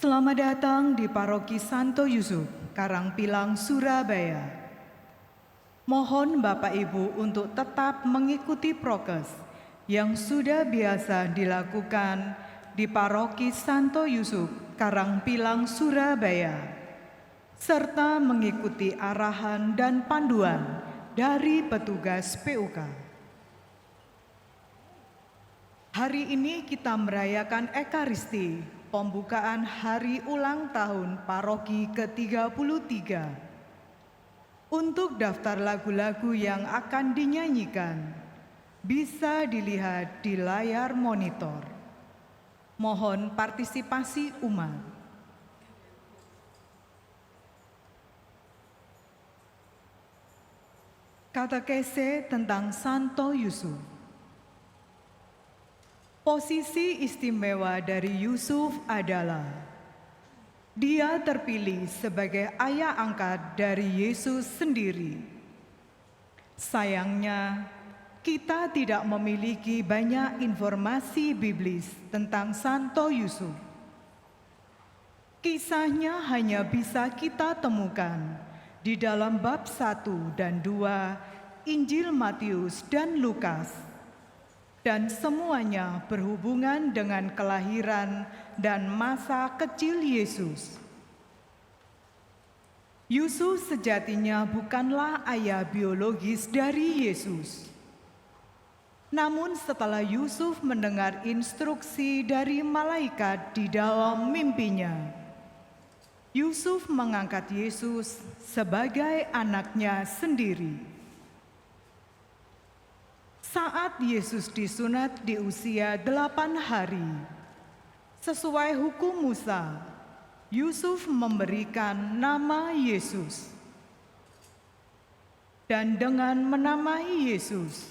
Selamat datang di Paroki Santo Yusuf, Karangpilang, Surabaya. Mohon Bapak Ibu untuk tetap mengikuti prokes yang sudah biasa dilakukan di Paroki Santo Yusuf, Karangpilang, Surabaya, serta mengikuti arahan dan panduan dari petugas PUK. Hari ini kita merayakan Ekaristi, pembukaan hari ulang tahun Paroki ke-33. Untuk daftar lagu-lagu yang akan dinyanyikan, bisa dilihat di layar monitor. Mohon partisipasi umat. Katekese tentang Santo Yusuf. Posisi istimewa dari Yusuf adalah dia terpilih sebagai ayah angkat dari Yesus sendiri. Sayangnya, kita tidak memiliki banyak informasi biblis tentang Santo Yusuf. Kisahnya hanya bisa kita temukan di dalam bab 1 dan 2 Injil Matius dan Lukas. Dan semuanya berhubungan dengan kelahiran dan masa kecil Yesus. Yusuf sejatinya bukanlah ayah biologis dari Yesus. Namun setelah Yusuf mendengar instruksi dari malaikat di dalam mimpinya, Yusuf mengangkat Yesus sebagai anaknya sendiri. Saat Yesus disunat di usia 8 hari, sesuai hukum Musa, Yusuf memberikan nama Yesus. Dan dengan menamai Yesus,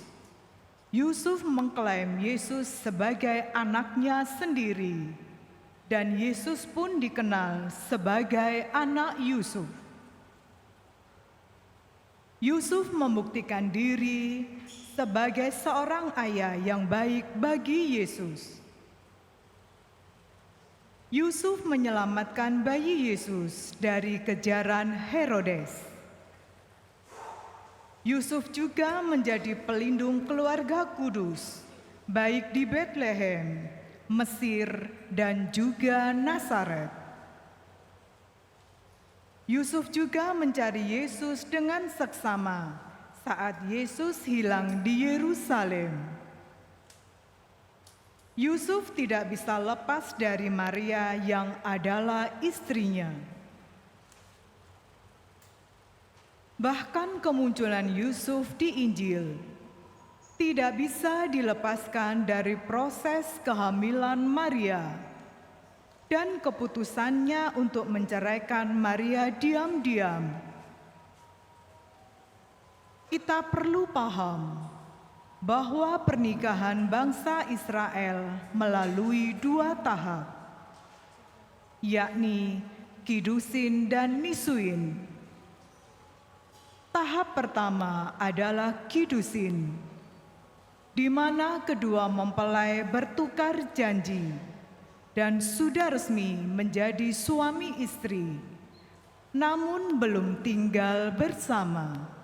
Yusuf mengklaim Yesus sebagai anaknya sendiri, dan Yesus pun dikenal sebagai anak Yusuf. Yusuf membuktikan diri sebagai seorang ayah yang baik bagi Yesus. Yusuf menyelamatkan bayi Yesus dari kejaran Herodes. Yusuf juga menjadi pelindung keluarga kudus, baik di Betlehem, Mesir, dan juga Nazaret. Yusuf juga mencari Yesus dengan seksama saat Yesus hilang di Yerusalem. Yusuf tidak bisa lepas dari Maria yang adalah istrinya. Bahkan kemunculan Yusuf di Injil tidak bisa dilepaskan dari proses kehamilan Maria dan keputusannya untuk menceraikan Maria diam-diam. Kita perlu paham bahwa pernikahan bangsa Israel melalui 2 tahap, yakni kidusin dan nisuin. Tahap pertama adalah kidusin, di mana kedua mempelai bertukar janji dan sudah resmi menjadi suami istri, namun belum tinggal bersama.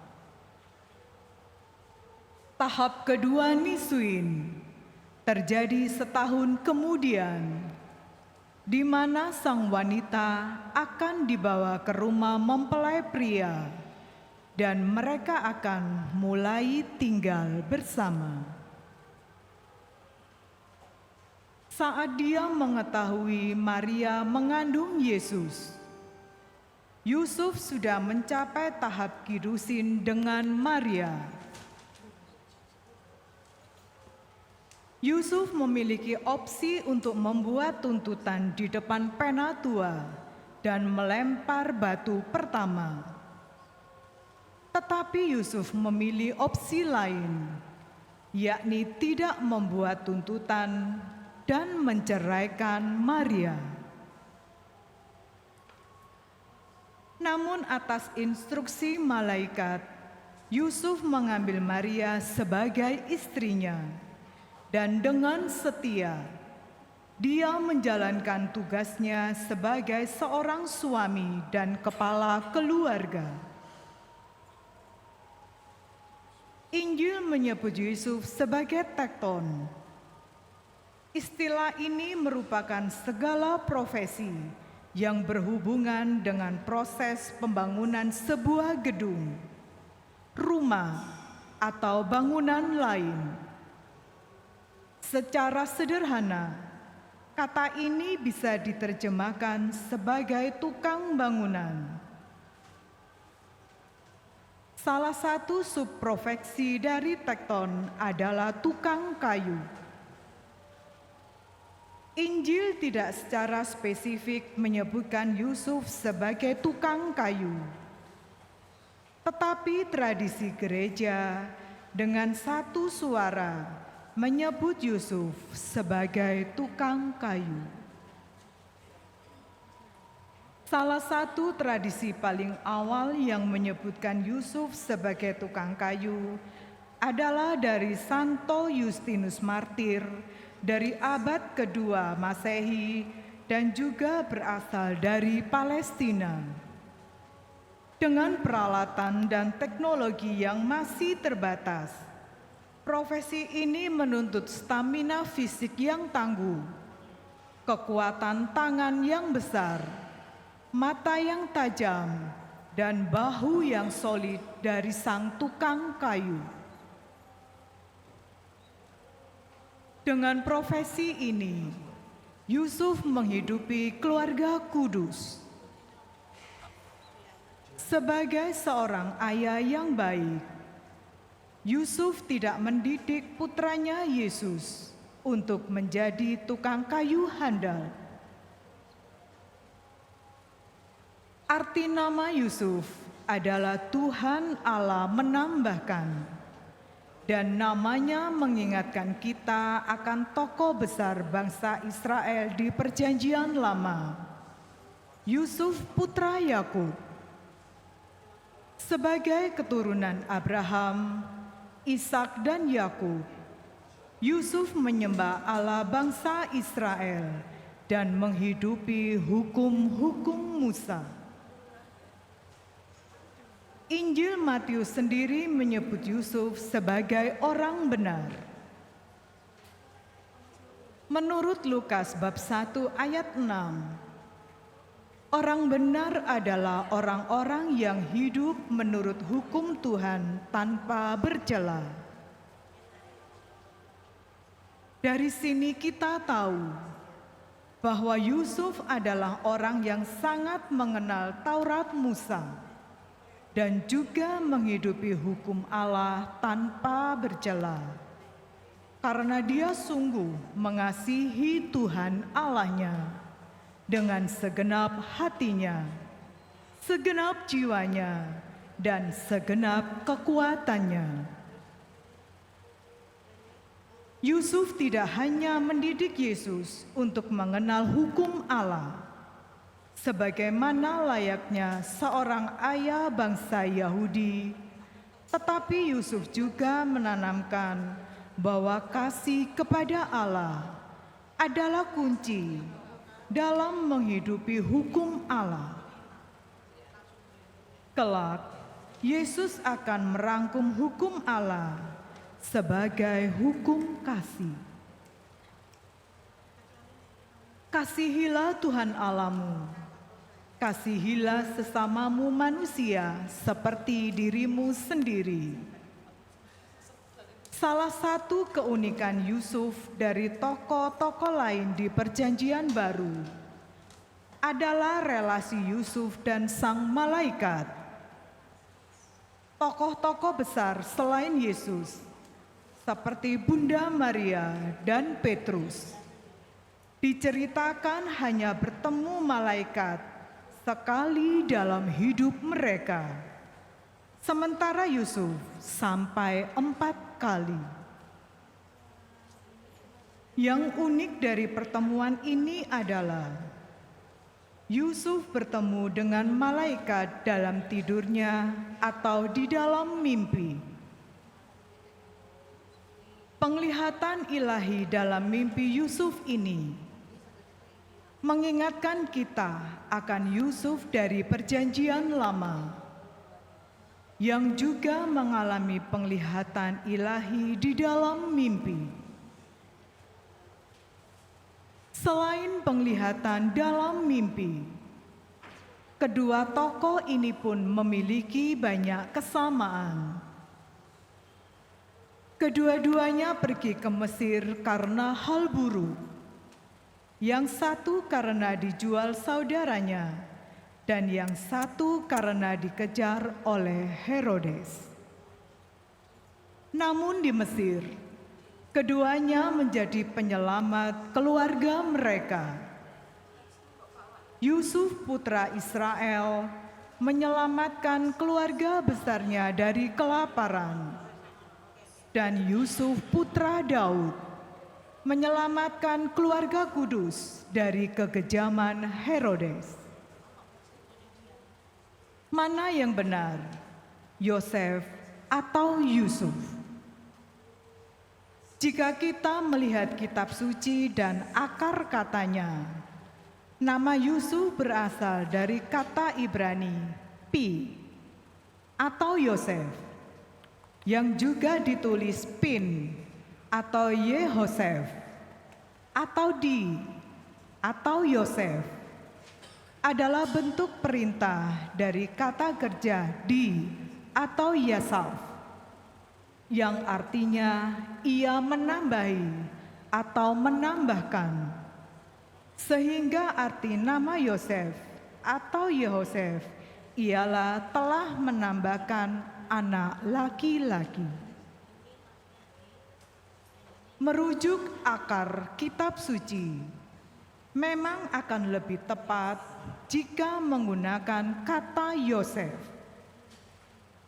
Tahap kedua nisuin terjadi setahun kemudian, di mana sang wanita akan dibawa ke rumah mempelai pria dan mereka akan mulai tinggal bersama. Saat dia mengetahui Maria mengandung Yesus, Yusuf sudah mencapai tahap kidusin dengan Maria. Yusuf memiliki opsi untuk membuat tuntutan di depan penatua dan melempar batu pertama. Tetapi Yusuf memilih opsi lain, yakni tidak membuat tuntutan dan menceraikan Maria. Namun atas instruksi malaikat, Yusuf mengambil Maria sebagai istrinya dan dengan setia Dia menjalankan tugasnya sebagai seorang suami dan kepala keluarga. Injil menyebut Yusuf sebagai tekton. Istilah ini merupakan segala profesi yang berhubungan dengan proses pembangunan sebuah gedung, rumah, atau bangunan lain. Secara sederhana, kata ini bisa diterjemahkan sebagai tukang bangunan. Salah satu subprofesi dari tekton adalah tukang kayu. Injil tidak secara spesifik menyebutkan Yusuf sebagai tukang kayu. Tetapi tradisi gereja dengan satu suara menyebut Yusuf sebagai tukang kayu. Salah satu tradisi paling awal yang menyebutkan Yusuf sebagai tukang kayu adalah dari Santo Justinus Martir dari abad kedua Masehi dan juga berasal dari Palestina. Dengan peralatan dan teknologi yang masih terbatas, profesi ini menuntut stamina fisik yang tangguh, kekuatan tangan yang besar, mata yang tajam, dan bahu yang solid dari sang tukang kayu. Dengan profesi ini, Yusuf menghidupi keluarga kudus. Sebagai seorang ayah yang baik, Yusuf tidak mendidik putranya Yesus untuk menjadi tukang kayu handal. Arti nama Yusuf adalah Tuhan Allah menambahkan. Dan namanya mengingatkan kita akan tokoh besar bangsa Israel di Perjanjian Lama, Yusuf putra Yakub. Sebagai keturunan Abraham, Ishak dan Yakub, Yusuf menyembah Allah bangsa Israel dan menghidupi hukum-hukum Musa. Injil Matius sendiri menyebut Yusuf sebagai orang benar. Menurut Lukas bab 1 ayat 6, orang benar adalah orang-orang yang hidup menurut hukum Tuhan tanpa bercela. Dari sini kita tahu bahwa Yusuf adalah orang yang sangat mengenal Taurat Musa dan juga menghidupi hukum Allah tanpa bercela, karena dia sungguh mengasihi Tuhan Allahnya dengan segenap hatinya, segenap jiwanya, dan segenap kekuatannya. Yusuf tidak hanya mendidik Yesus untuk mengenal hukum Allah, sebagaimana layaknya seorang ayah bangsa Yahudi, tetapi Yusuf juga menanamkan bahwa kasih kepada Allah adalah kunci dalam menghidupi hukum Allah. Kelak, Yesus akan merangkum hukum Allah sebagai hukum kasih. Kasihilah Tuhan Allahmu, kasihilah sesamamu manusia seperti dirimu sendiri. Salah satu keunikan Yusuf dari tokoh-tokoh lain di Perjanjian Baru adalah relasi Yusuf dan sang malaikat. Tokoh-tokoh besar selain Yesus, seperti Bunda Maria dan Petrus, diceritakan hanya bertemu malaikat sekali dalam hidup mereka, sementara Yusuf sampai 4 kali. Yang unik dari pertemuan ini adalah Yusuf bertemu dengan malaikat dalam tidurnya atau di dalam mimpi. Penglihatan ilahi dalam mimpi Yusuf ini mengingatkan kita akan Yusuf dari Perjanjian Lama yang juga mengalami penglihatan ilahi di dalam mimpi. Selain penglihatan dalam mimpi, kedua tokoh ini pun memiliki banyak kesamaan. Kedua-duanya pergi ke Mesir karena hal buruk. Yang satu karena dijual saudaranya, dan yang satu karena dikejar oleh Herodes. Namun di Mesir, keduanya menjadi penyelamat keluarga mereka. Yusuf putra Israel menyelamatkan keluarga besarnya dari kelaparan, dan Yusuf putra Daud menyelamatkan keluarga kudus dari kekejaman Herodes. Mana yang benar, Yosef atau Yusuf? Jika kita melihat kitab suci dan akar katanya, nama Yusuf berasal dari kata Ibrani pi atau Yosef, yang juga ditulis pin atau Yehosef, atau di, atau Yosef, adalah bentuk perintah dari kata kerja di atau Yasaf, yang artinya ia menambahi atau menambahkan. Sehingga arti nama Yosef atau Yehosef ialah telah menambahkan anak laki-laki. Merujuk akar kitab suci, memang akan lebih tepat jika menggunakan kata Yosef.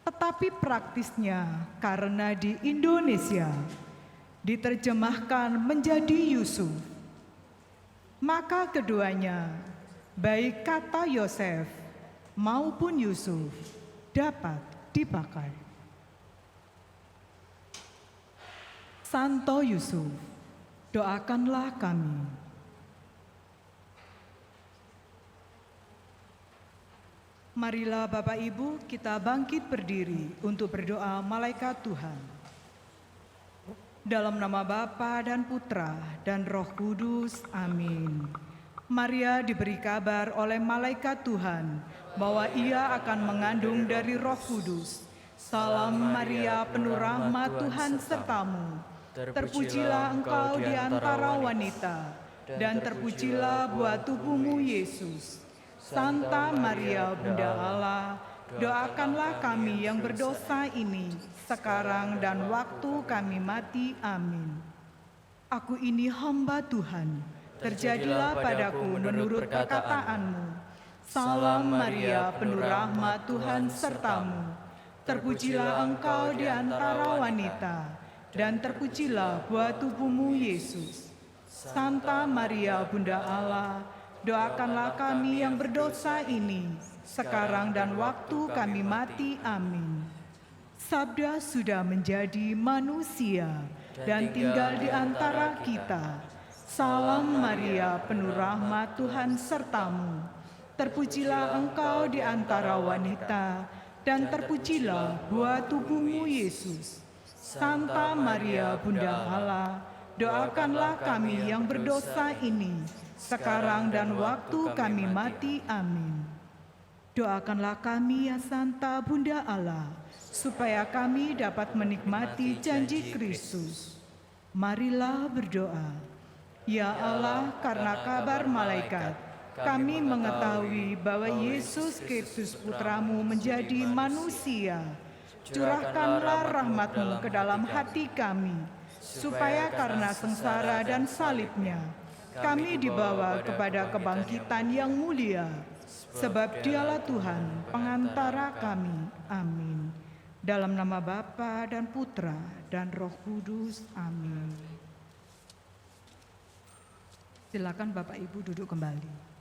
Tetapi praktisnya karena di Indonesia diterjemahkan menjadi Yusuf, maka keduanya, baik kata Yosef maupun Yusuf, dapat dipakai. Santo Yusuf, doakanlah kami. Marilah Bapak Ibu kita bangkit berdiri untuk berdoa malaikat Tuhan. Dalam nama Bapa dan Putra dan Roh Kudus, amin. Maria diberi kabar oleh malaikat Tuhan bahwa ia akan mengandung dari Roh Kudus. Salam Maria, penuh rahmat Tuhan sertamu. Terpujilah engkau di antara wanita, dan terpujilah buah tubuhmu Yesus. Santa Maria, Bunda Allah, doakanlah kami yang berdosa ini, sekarang dan waktu kami mati. Amin. Aku ini hamba Tuhan, terjadilah padaku menurut perkataanmu. Salam Maria, penuh rahmat Tuhan sertamu. Terpujilah engkau di antara wanita, dan terpujilah buah tubuhmu Yesus. Santa Maria, Bunda Allah, doakanlah kami yang berdosa ini, sekarang dan waktu kami mati. Amin. Sabda sudah menjadi manusia dan tinggal di antara kita. Salam Maria, penuh rahmat Tuhan sertamu. Terpujilah engkau di antara wanita, dan terpujilah buah tubuhmu Yesus. Santa Maria, Bunda Allah, doakanlah kami yang berdosa ini, sekarang dan waktu kami mati. Amin. Doakanlah kami ya Santa Bunda Allah, supaya kami dapat menikmati janji Kristus. Marilah berdoa. Ya Allah, karena kabar malaikat, kami mengetahui bahwa Yesus Kristus Putramu menjadi manusia. Curahkanlah rahmat-Mu ke dalam hati kami, supaya karena sengsara dan salibnya, kami dibawa kepada kebangkitan yang mulia. Sebab Dialah Tuhan, pengantara kami. Amin. Dalam nama Bapa dan Putra dan Roh Kudus. Amin. Silakan Bapak Ibu duduk kembali.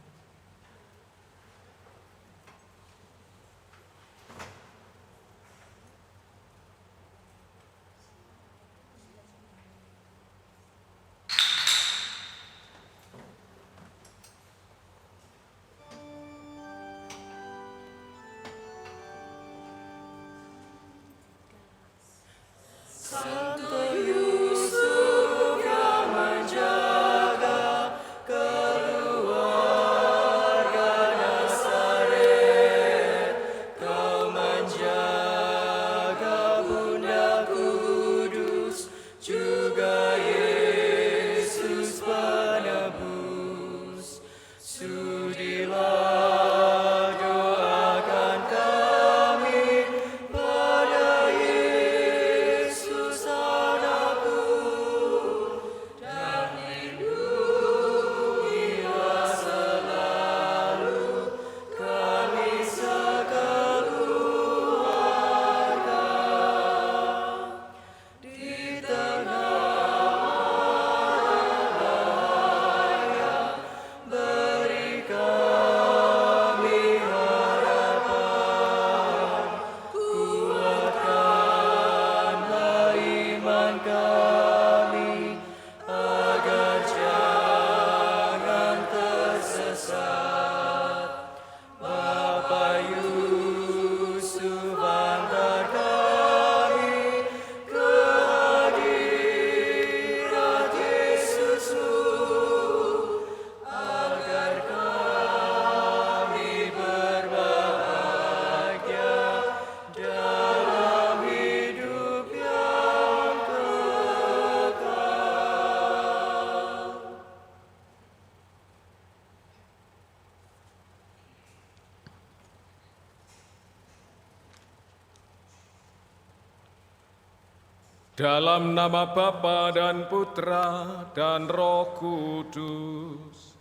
Dalam nama Bapa dan Putra dan Roh Kudus.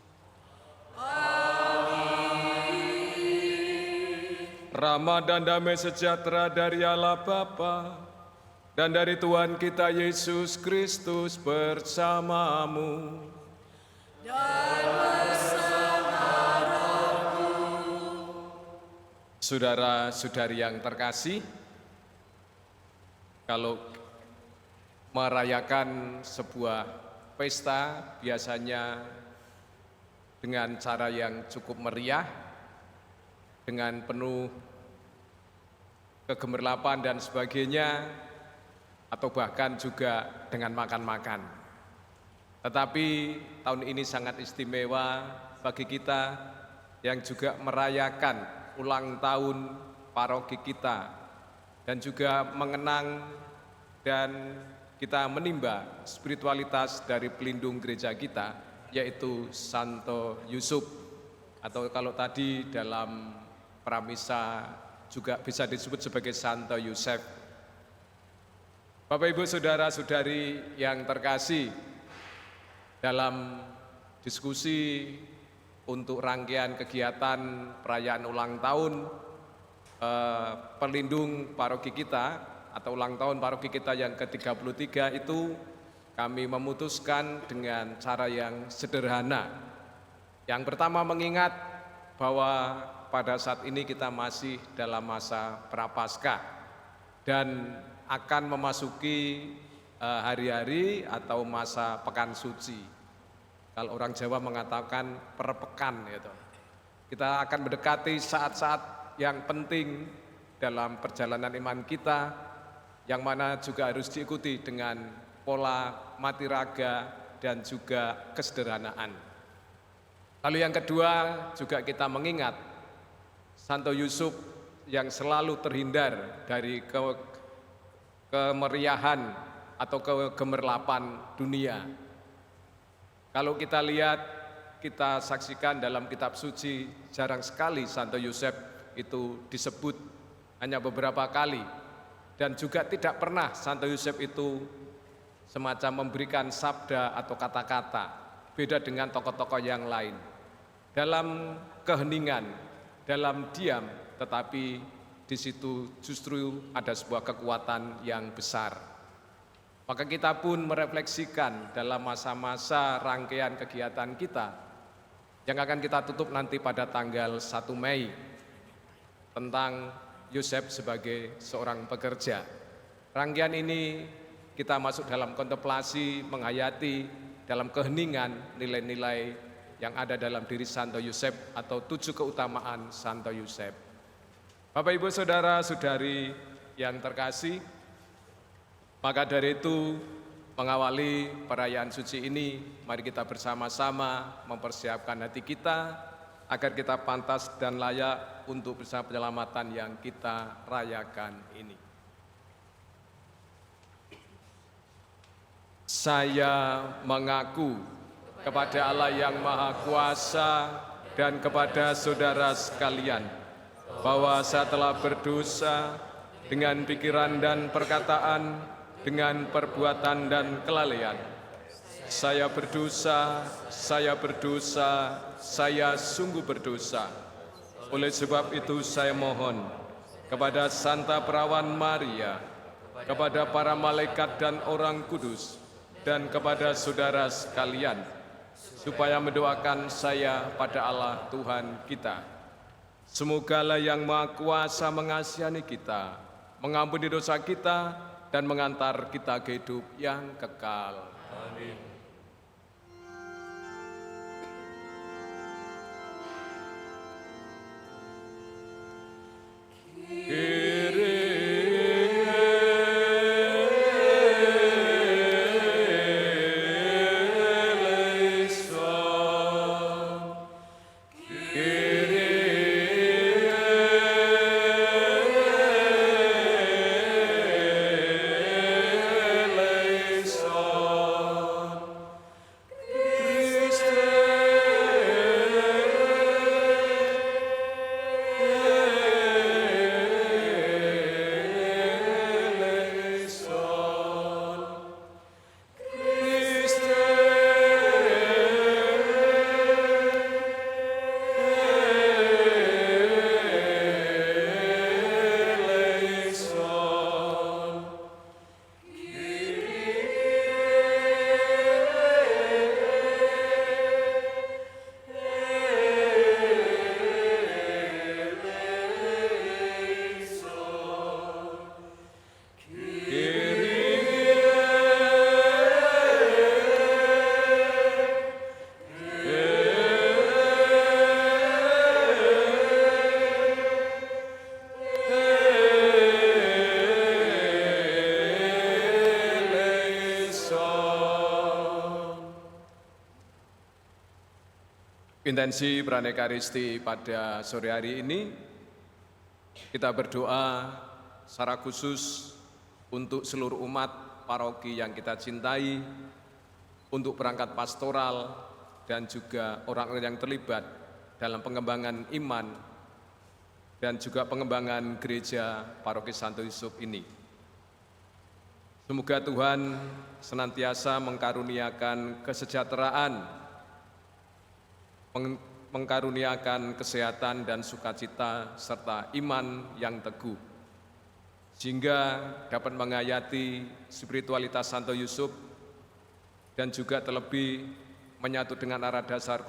Amin. Rahmat dan damai sejahtera dari Allah Bapa dan dari Tuhan kita Yesus Kristus bersamamu. Dan bersama rohmu. Saudara-saudari yang terkasih, kalau merayakan sebuah pesta biasanya dengan cara yang cukup meriah, dengan penuh kegemerlapan dan sebagainya, atau bahkan juga dengan makan-makan. Tetapi tahun ini sangat istimewa bagi kita yang juga merayakan ulang tahun paroki kita dan juga mengenang dan kita menimba spiritualitas dari pelindung gereja kita, yaitu Santo Yusuf, atau kalau tadi dalam pramisa juga bisa disebut sebagai Santo Yusef. Bapak Ibu saudara-saudari yang terkasih, dalam diskusi untuk rangkaian kegiatan perayaan ulang tahun pelindung paroki kita, atau ulang tahun paroki kita yang ke-33 itu kami memutuskan dengan cara yang sederhana. Yang pertama mengingat bahwa pada saat ini kita masih dalam masa Prapaskah dan akan memasuki hari-hari atau masa pekan suci. Kalau orang Jawa mengatakan perpekan gitu. Kita akan mendekati saat-saat yang penting dalam perjalanan iman kita, yang mana juga harus diikuti dengan pola mati raga dan juga kesederhanaan. Lalu yang kedua juga kita mengingat Santo Yusuf yang selalu terhindar dari kemeriahan atau kegemerlapan dunia. Kalau kita lihat, kita saksikan dalam kitab suci, jarang sekali Santo Yusuf itu disebut, hanya beberapa kali. Dan juga tidak pernah Santo Yusuf itu semacam memberikan sabda atau kata-kata, beda dengan tokoh-tokoh yang lain. Dalam keheningan, dalam diam, tetapi di situ justru ada sebuah kekuatan yang besar. Maka kita pun merefleksikan dalam masa-masa rangkaian kegiatan kita, yang akan kita tutup nanti pada tanggal 1 Mei, tentang Yusuf sebagai seorang pekerja. Rangkaian ini kita masuk dalam kontemplasi, menghayati dalam keheningan nilai-nilai yang ada dalam diri Santo Yusuf atau 7 keutamaan Santo Yusuf. Bapak Ibu saudara-saudari yang terkasih, maka dari itu mengawali perayaan suci ini, mari kita bersama-sama mempersiapkan hati kita agar kita pantas dan layak untuk bersama penyelamatan yang kita rayakan ini. Saya mengaku kepada Allah yang Maha Kuasa dan kepada saudara sekalian bahwa saya telah berdosa dengan pikiran dan perkataan, dengan perbuatan dan kelalaian. Saya berdosa, saya sungguh berdosa. Oleh sebab itu saya mohon kepada Santa Perawan Maria, kepada para malaikat dan orang kudus, dan kepada saudara sekalian, supaya mendoakan saya pada Allah Tuhan kita. Semogalah yang Maha Kuasa mengasihani kita, mengampuni dosa kita, dan mengantar kita ke hidup yang kekal. Amin. Intensi Praneka Ekaristi pada sore hari ini, kita berdoa secara khusus untuk seluruh umat paroki yang kita cintai, untuk perangkat pastoral dan juga orang-orang yang terlibat dalam pengembangan iman dan juga pengembangan gereja paroki Santo Yusuf ini. Semoga Tuhan senantiasa mengkaruniakan kesejahteraan, mengkaruniakan kesehatan dan sukacita serta iman yang teguh, sehingga dapat menghayati spiritualitas Santo Yusuf dan juga terlebih menyatu dengan arah dasar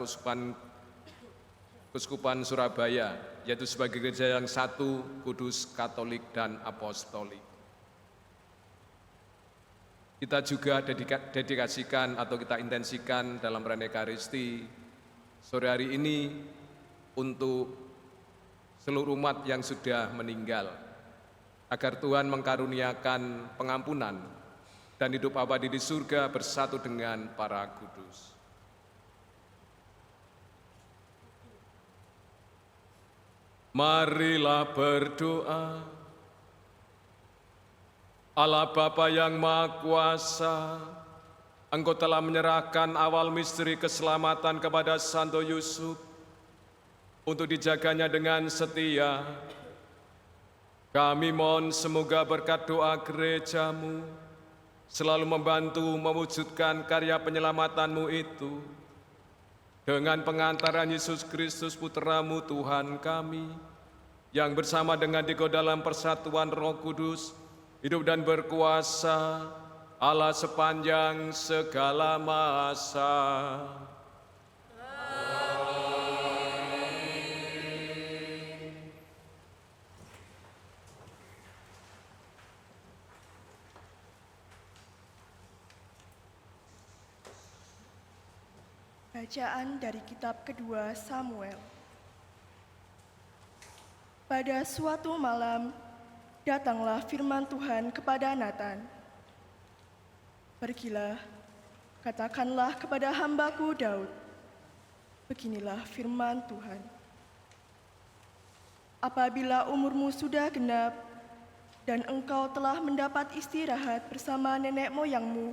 Keuskupan Surabaya, yaitu sebagai gereja yang satu, kudus, katolik, dan apostolik. Kita juga dedikasikan atau kita intensikan dalam Praneka Ekaristi sore hari ini untuk seluruh umat yang sudah meninggal, agar Tuhan mengkaruniakan pengampunan dan hidup abadi di surga bersatu dengan para kudus. Marilah berdoa. Allah Bapa yang Maha Kuasa, Engkau telah menyerahkan awal misteri keselamatan kepada Santo Yusuf untuk dijaganya dengan setia. Kami mohon semoga berkat doa gereja-Mu selalu membantu mewujudkan karya penyelamatan-Mu itu. Dengan pengantaran Yesus Kristus Putra-Mu Tuhan kami, yang bersama dengan Dikau dalam persatuan Roh Kudus, hidup dan berkuasa Allah sepanjang segala masa. Bacaan dari kitab kedua Samuel. Pada suatu malam, datanglah firman Tuhan kepada Natan. Pergilah, katakanlah kepada hambaku Daud, beginilah firman Tuhan. Apabila umurmu sudah genap, dan engkau telah mendapat istirahat bersama nenek moyangmu,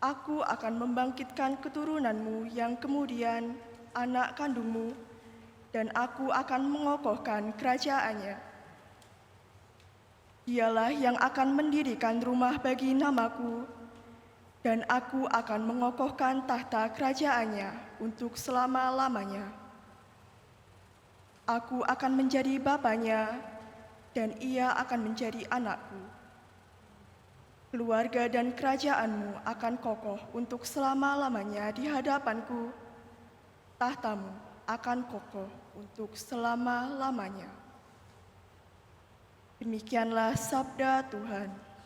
aku akan membangkitkan keturunanmu yang kemudian anak kandungmu, dan aku akan mengokohkan kerajaannya. Dialah yang akan mendirikan rumah bagi namaku, dan aku akan mengokohkan tahta kerajaannya untuk selama-lamanya. Aku akan menjadi bapanya, dan ia akan menjadi anakku. Keluarga dan kerajaanmu akan kokoh untuk selama-lamanya di hadapanku. Tahtamu akan kokoh untuk selama-lamanya. Demikianlah sabda Tuhan.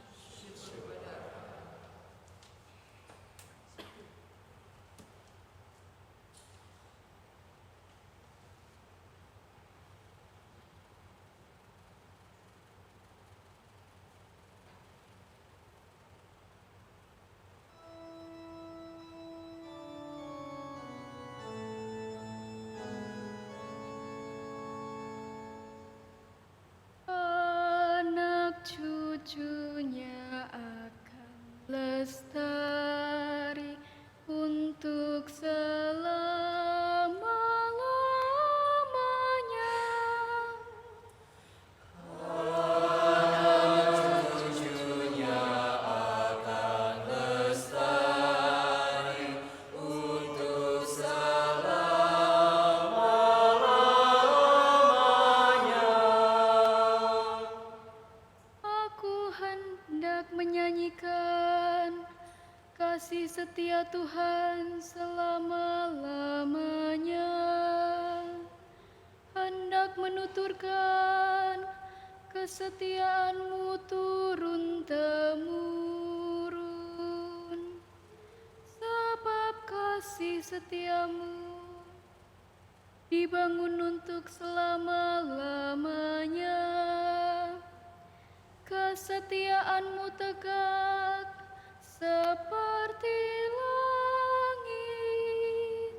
Cucunya akan lestari untuk selama-lamanya. Cucunya akan lestari untuk selama-lamanya. Aku hendak menyanyikan kasih setia Tuhan selama-lamanya, hendak menuturkan kesetiaan-Mu turun-temurun, sebab kasih setia-Mu dibangun untuk selama-lamanya. Kesetiaan-Mu tegak seperti langit.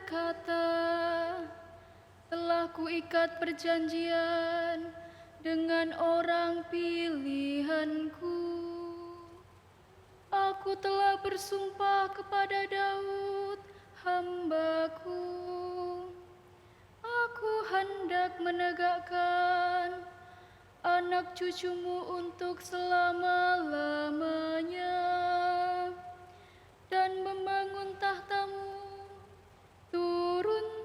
berkata, telah kuikat perjanjian dengan orang pilihanku. Aku telah bersumpah kepada Daud, hamba-Ku. Aku hendak menegakkan anak cucumu untuk selama-lamanya dan membangun tahtamu turun-temurun.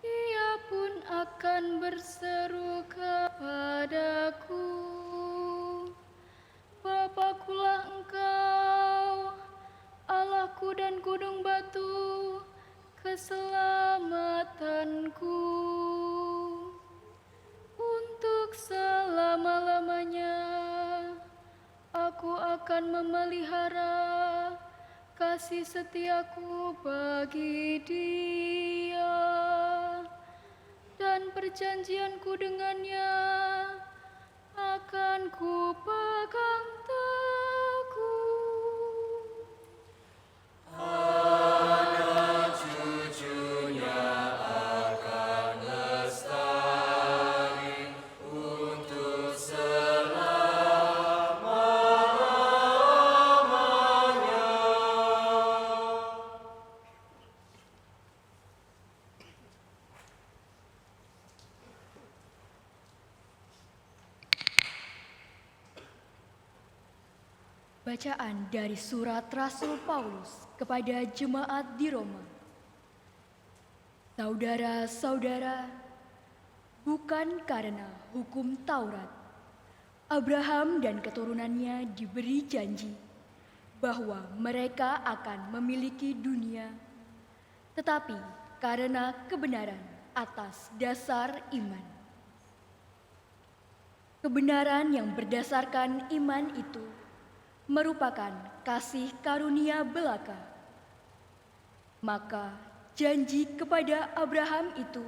Ia pun akan berseru kepadaku, Bapakulah Engkau, Allahku dan gunung batu keselamatanku. Untuk selama-lamanya aku akan memelihara kasih setiaku bagi dia, dan perjanjianku dengannya akan kupegang teguh. Bacaan dari surat Rasul Paulus kepada jemaat di Roma. Saudara-saudara, bukan karena hukum Taurat, Abraham dan keturunannya diberi janji bahwa mereka akan memiliki dunia, tetapi karena kebenaran atas dasar iman. Kebenaran yang berdasarkan iman itu merupakan kasih karunia belaka. Maka janji kepada Abraham itu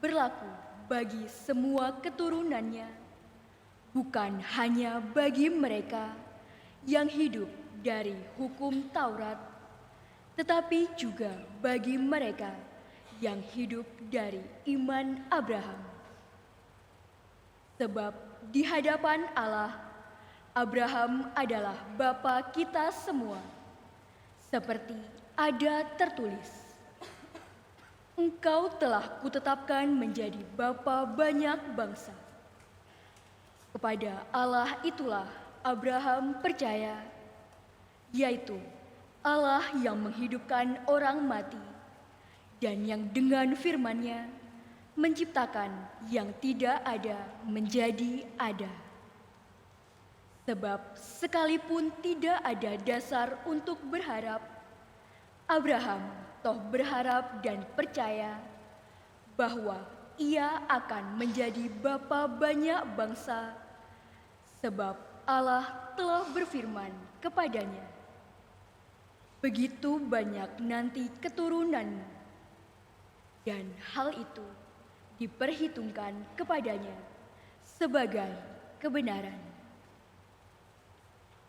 berlaku bagi semua keturunannya, bukan hanya bagi mereka yang hidup dari hukum Taurat, tetapi juga bagi mereka yang hidup dari iman Abraham. Sebab di hadapan Allah, Abraham adalah bapa kita semua, seperti ada tertulis, Engkau telah kutetapkan menjadi bapa banyak bangsa. Kepada Allah itulah Abraham percaya, yaitu Allah yang menghidupkan orang mati, dan yang dengan firman-Nya menciptakan yang tidak ada menjadi ada. Sebab sekalipun tidak ada dasar untuk berharap, Abraham toh berharap dan percaya bahwa ia akan menjadi bapa banyak bangsa, sebab Allah telah berfirman kepadanya, begitu banyak nanti keturunanmu, dan hal itu diperhitungkan kepadanya sebagai kebenaran.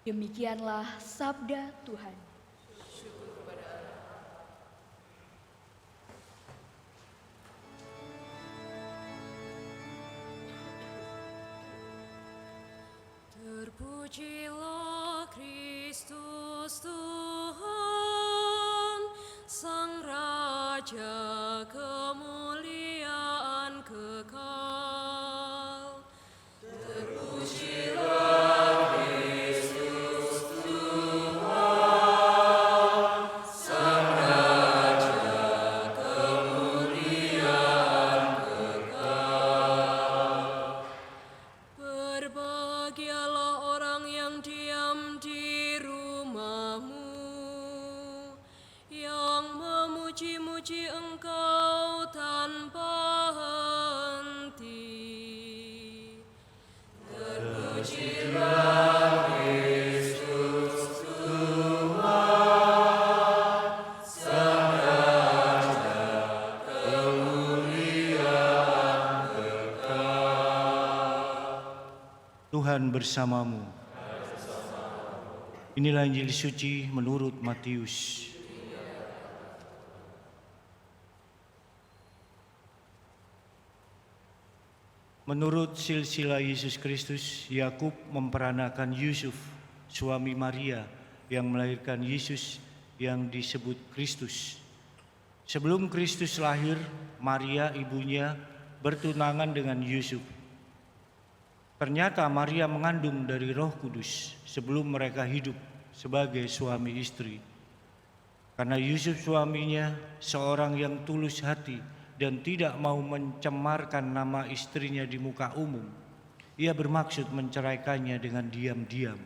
Demikianlah sabda Tuhan. Terpujilah Kristus Tuhan, Sang Raja kemuliaan kekal. Terpujilah Kristus Tuhan, Sang Raja kemuliaan kekal. Berbahagialah orang yang diam di rumahmu, yang memuji-muji Engkau tanpa henti. Terpujilah Kristus Tuhan bersamamu. Inilah Injil suci menurut Matius. Menurut silsilah Yesus Kristus, Yakub memperanakan Yusuf, suami Maria, yang melahirkan Yesus yang disebut Kristus. Sebelum Kristus lahir, Maria ibunya bertunangan dengan Yusuf. Ternyata Maria mengandung dari Roh Kudus sebelum mereka hidup sebagai suami istri. Karena Yusuf suaminya seorang yang tulus hati dan tidak mau mencemarkan nama istrinya di muka umum, ia bermaksud menceraikannya dengan diam-diam.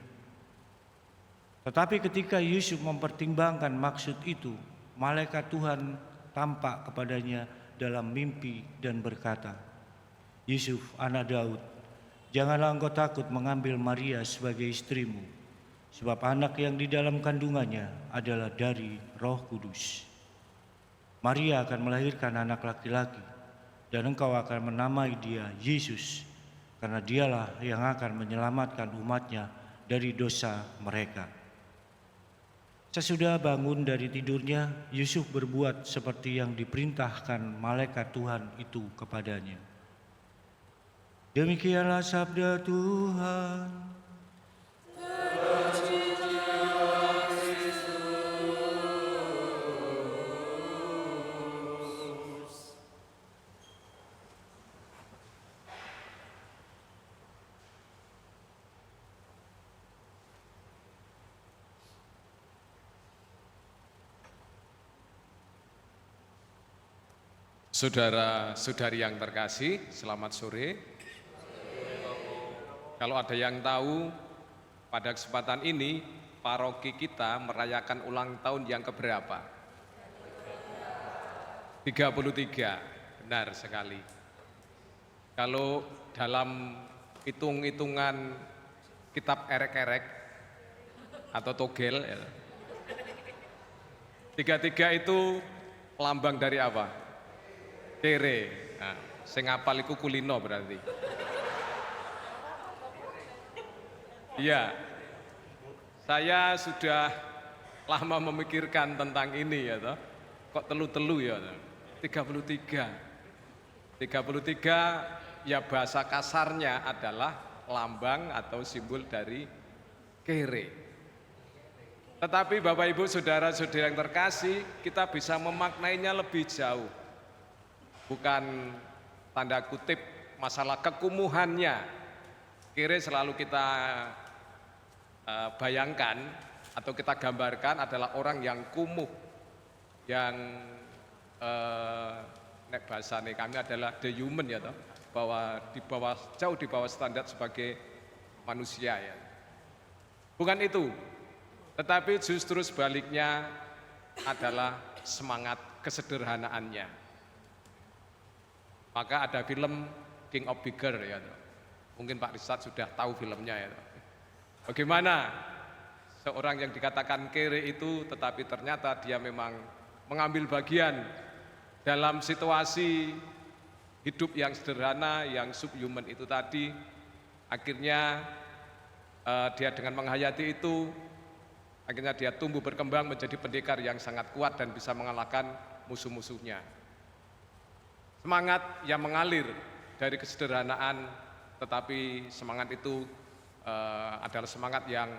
Tetapi ketika Yusuf mempertimbangkan maksud itu, malaikat Tuhan tampak kepadanya dalam mimpi dan berkata, "Yusuf, anak Daud, janganlah engkau takut mengambil Maria sebagai istrimu, sebab anak yang di dalam kandungannya adalah dari Roh Kudus. Maria akan melahirkan anak laki-laki, dan engkau akan menamai dia Yesus, karena dialah yang akan menyelamatkan umatnya dari dosa mereka." Sesudah bangun dari tidurnya, Yusuf berbuat seperti yang diperintahkan malaikat Tuhan itu kepadanya. Demikianlah sabda Tuhan. Saudara-saudari yang terkasih, selamat sore. Kalau ada yang tahu, pada kesempatan ini paroki kita merayakan ulang tahun yang keberapa? 33, benar sekali. Kalau dalam hitung-hitungan kitab erek-erek atau togel, 33 itu lambang dari apa? Kere. Nah, sing apal iku kulino berarti. Iya, saya sudah lama memikirkan tentang ini ya toh. Kok telu-telu ya toh? 33 ya bahasa kasarnya adalah lambang atau simbol dari kere. Tetapi Bapak Ibu saudara-saudara yang terkasih, kita bisa memaknainya lebih jauh. Bukan tanda kutip masalah kekumuhannya. Kere selalu kita bayangkan atau kita gambarkan adalah orang yang kumuh, yang nek bahasane kami adalah dehuman ya toh, bahwa jauh di bawah standar sebagai manusia ya. Bukan itu, tetapi justru sebaliknya adalah semangat kesederhanaannya. Maka ada film King of Bigger ya. Mungkin Pak Richard sudah tahu filmnya ya. Bagaimana seorang yang dikatakan kere itu tetapi ternyata dia memang mengambil bagian dalam situasi hidup yang sederhana, yang subhuman itu tadi. Akhirnya dia dengan menghayati itu, akhirnya dia tumbuh berkembang menjadi pendekar yang sangat kuat dan bisa mengalahkan musuh-musuhnya. Semangat yang mengalir dari kesederhanaan, tetapi semangat itu adalah semangat yang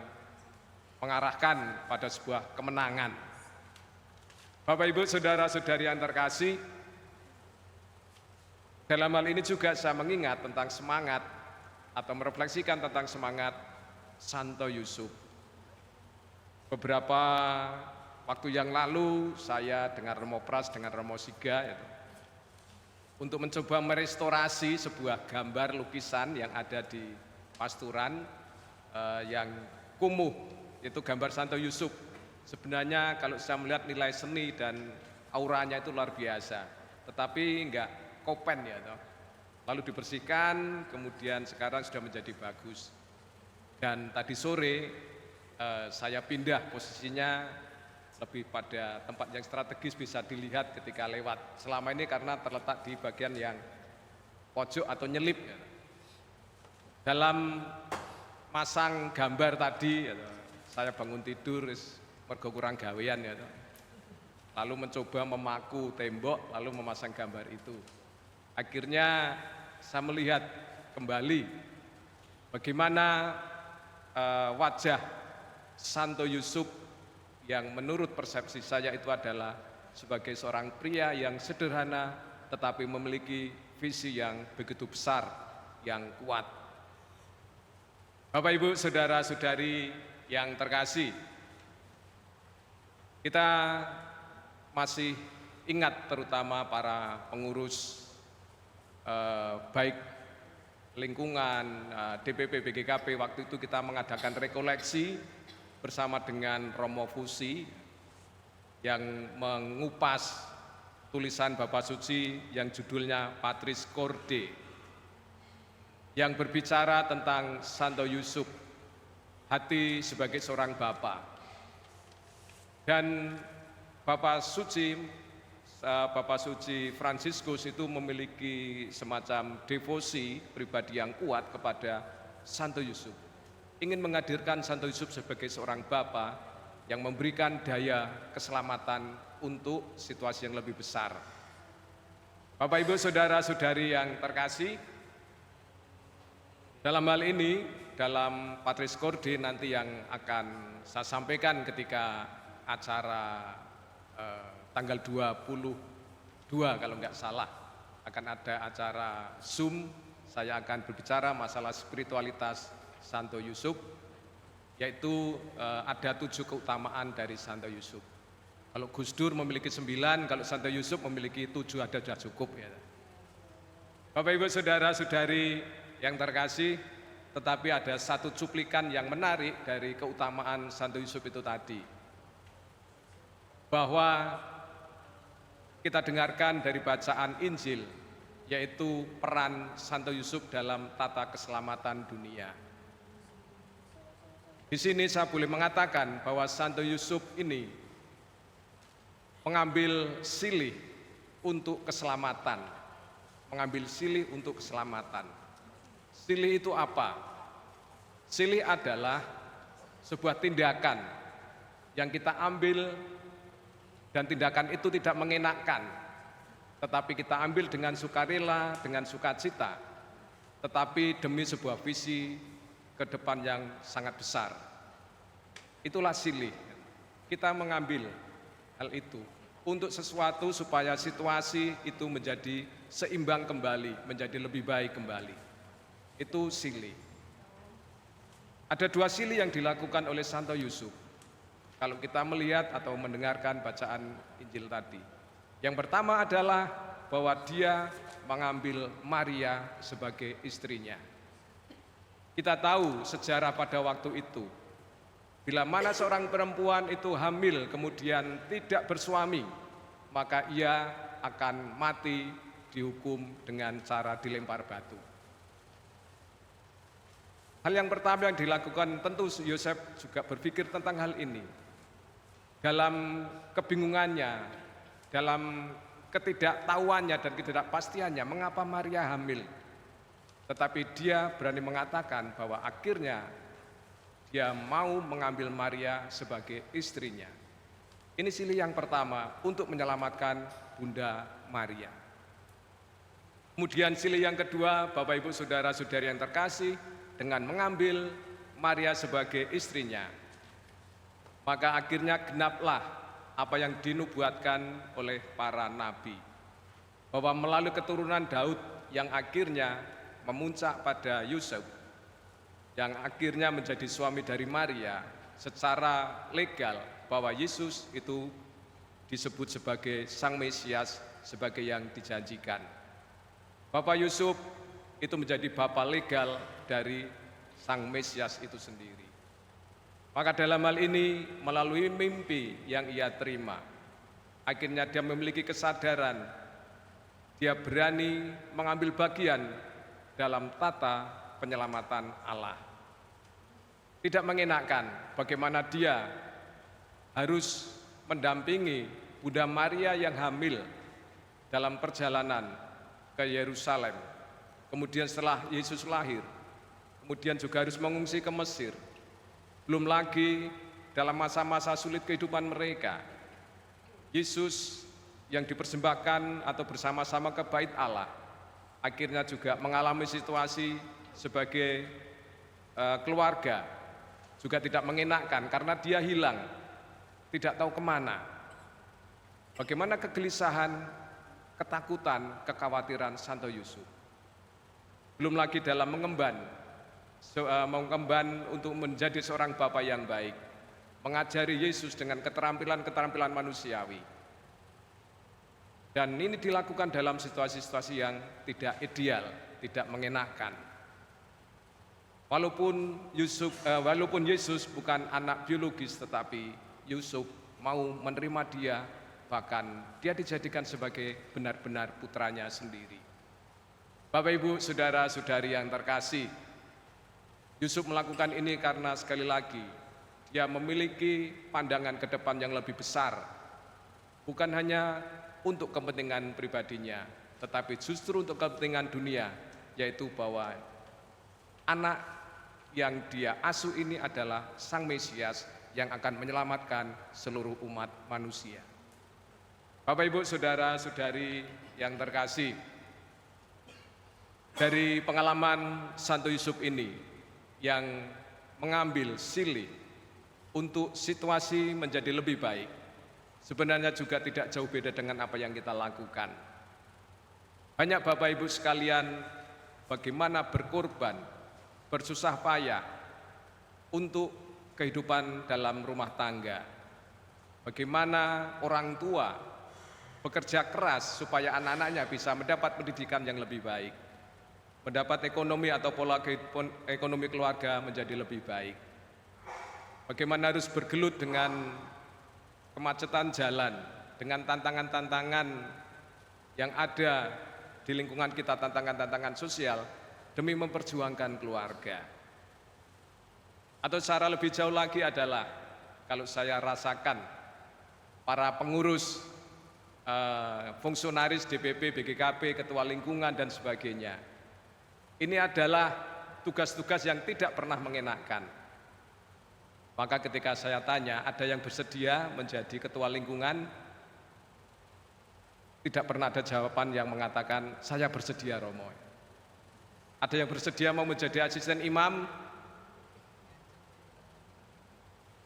mengarahkan pada sebuah kemenangan. Bapak Ibu saudara-saudari yang terkasih, dalam hal ini juga saya mengingat tentang semangat atau merefleksikan tentang semangat Santo Yusuf. Beberapa waktu yang lalu saya dengan Romo Pras, dengan Romo Siga untuk mencoba merestorasi sebuah gambar lukisan yang ada di Pasturan yang kumuh, itu gambar Santo Yusuf. Sebenarnya kalau saya melihat nilai seni dan auranya itu luar biasa, tetapi enggak kopen ya toh. Lalu dibersihkan, kemudian sekarang sudah menjadi bagus. Dan tadi sore saya pindah posisinya lebih pada tempat yang strategis bisa dilihat ketika lewat. Selama ini karena terletak di bagian yang pojok atau nyelip. Dalam masang gambar tadi, ya, saya bangun tidur, mergo kurang gawean ya. Lalu mencoba memaku tembok, lalu memasang gambar itu. Akhirnya saya melihat kembali bagaimana wajah Santo Yusuf yang menurut persepsi saya itu adalah sebagai seorang pria yang sederhana tetapi memiliki visi yang begitu besar, yang kuat. Bapak, Ibu, saudara-saudari yang terkasih, kita masih ingat terutama para pengurus baik lingkungan, DPP, BGKP, waktu itu kita mengadakan rekoleksi bersama dengan Romo Fusi yang mengupas tulisan Bapak Suci yang judulnya Patris Corde, yang berbicara tentang Santo Yusuf, hati sebagai seorang bapa. Dan Bapak Suci Fransiskus itu memiliki semacam devosi pribadi yang kuat kepada Santo Yusuf. Ingin menghadirkan Santo Yusuf sebagai seorang bapa yang memberikan daya keselamatan untuk situasi yang lebih besar. Bapak, Ibu, saudara-saudari yang terkasih, dalam hal ini, dalam Patris Corde nanti yang akan saya sampaikan ketika acara tanggal 22 kalau nggak salah, akan ada acara Zoom, saya akan berbicara masalah spiritualitas Santo Yusuf, yaitu ada 7 keutamaan dari Santo Yusuf. Kalau Gus Dur memiliki 9, kalau Santo Yusuf memiliki 7, ada sudah cukup ya. Bapak, Ibu, saudara-saudari yang terkasih, tetapi ada satu cuplikan yang menarik dari keutamaan Santo Yusuf itu tadi, bahwa kita dengarkan dari bacaan Injil, yaitu peran Santo Yusuf dalam tata keselamatan dunia. Di sini saya boleh mengatakan bahwa Santo Yusuf ini mengambil silih untuk keselamatan, mengambil silih untuk keselamatan. Silih itu apa? Silih adalah sebuah tindakan yang kita ambil, dan tindakan itu tidak mengenakkan, tetapi kita ambil dengan sukarela, dengan sukacita, tetapi demi sebuah visi ke depan yang sangat besar. Itulah silih. Kita mengambil hal itu untuk sesuatu supaya situasi itu menjadi seimbang kembali, menjadi lebih baik kembali. Itu silih. Ada 2 silih yang dilakukan oleh Santo Yusuf kalau kita melihat atau mendengarkan bacaan Injil tadi. Yang pertama adalah bahwa dia mengambil Maria sebagai istrinya. Kita tahu sejarah pada waktu itu, bila mana seorang perempuan itu hamil kemudian tidak bersuami, maka ia akan mati, dihukum dengan cara dilempar batu. Hal yang pertama yang dilakukan, tentu Yosef juga berpikir tentang hal ini. Dalam kebingungannya, dalam ketidaktahuannya dan ketidakpastiannya, mengapa Maria hamil. Tetapi dia berani mengatakan bahwa akhirnya dia mau mengambil Maria sebagai istrinya. Ini silih yang pertama untuk menyelamatkan Bunda Maria. Kemudian silih yang kedua, Bapak, Ibu, saudara-saudari yang terkasih, dengan mengambil Maria sebagai istrinya, maka akhirnya genaplah apa yang dinubuatkan oleh para nabi, bahwa melalui keturunan Daud yang akhirnya memuncak pada Yusuf, yang akhirnya menjadi suami dari Maria, secara legal bahwa Yesus itu disebut sebagai Sang Mesias, sebagai yang dijanjikan. Bapak Yusuf itu menjadi bapa legal dari Sang Mesias itu sendiri. Maka dalam hal ini, melalui mimpi yang ia terima, akhirnya dia memiliki kesadaran, dia berani mengambil bagian dalam tata penyelamatan Allah. Tidak mengenakan bagaimana dia harus mendampingi Bunda Maria yang hamil dalam perjalanan ke Yerusalem. Kemudian setelah Yesus lahir, kemudian juga harus mengungsi ke Mesir. Belum lagi dalam masa-masa sulit kehidupan mereka, Yesus yang dipersembahkan atau bersama-sama ke bait Allah, akhirnya juga mengalami situasi sebagai keluarga, juga tidak mengenakan karena dia hilang, tidak tahu kemana. Bagaimana kegelisahan, ketakutan, kekhawatiran Santo Yusuf. Belum lagi dalam mengemban untuk menjadi seorang bapa yang baik, mengajari Yesus dengan keterampilan-keterampilan manusiawi. Dan ini dilakukan dalam situasi-situasi yang tidak ideal, tidak mengenakan. Walaupun Yesus bukan anak biologis, tetapi Yusuf mau menerima dia, bahkan dia dijadikan sebagai benar-benar putranya sendiri. Bapak, Ibu, saudara-saudari yang terkasih, Yusuf melakukan ini karena sekali lagi dia memiliki pandangan ke depan yang lebih besar, bukan hanya untuk kepentingan pribadinya, tetapi justru untuk kepentingan dunia, yaitu bahwa anak yang dia asuh ini adalah Sang Mesias yang akan menyelamatkan seluruh umat manusia. Bapak, Ibu, saudara-saudari yang terkasih, dari pengalaman Santo Yusuf ini yang mengambil silih untuk situasi menjadi lebih baik, sebenarnya juga tidak jauh beda dengan apa yang kita lakukan. Banyak Bapak Ibu sekalian bagaimana berkorban, bersusah payah untuk kehidupan dalam rumah tangga. Bagaimana orang tua bekerja keras supaya anak-anaknya bisa mendapat pendidikan yang lebih baik, mendapat ekonomi atau pola ekonomi keluarga menjadi lebih baik. Bagaimana harus bergelut dengan kemacetan jalan, dengan tantangan-tantangan yang ada di lingkungan kita, tantangan-tantangan sosial, demi memperjuangkan keluarga. Atau secara lebih jauh lagi adalah, kalau saya rasakan, para pengurus, fungsionaris DPP, BGKP, ketua lingkungan, dan sebagainya. Ini adalah tugas-tugas yang tidak pernah mengenakan. Maka ketika saya tanya, ada yang bersedia menjadi ketua lingkungan? Tidak pernah ada jawaban yang mengatakan, saya bersedia, Romo. Ada yang bersedia mau menjadi asisten imam?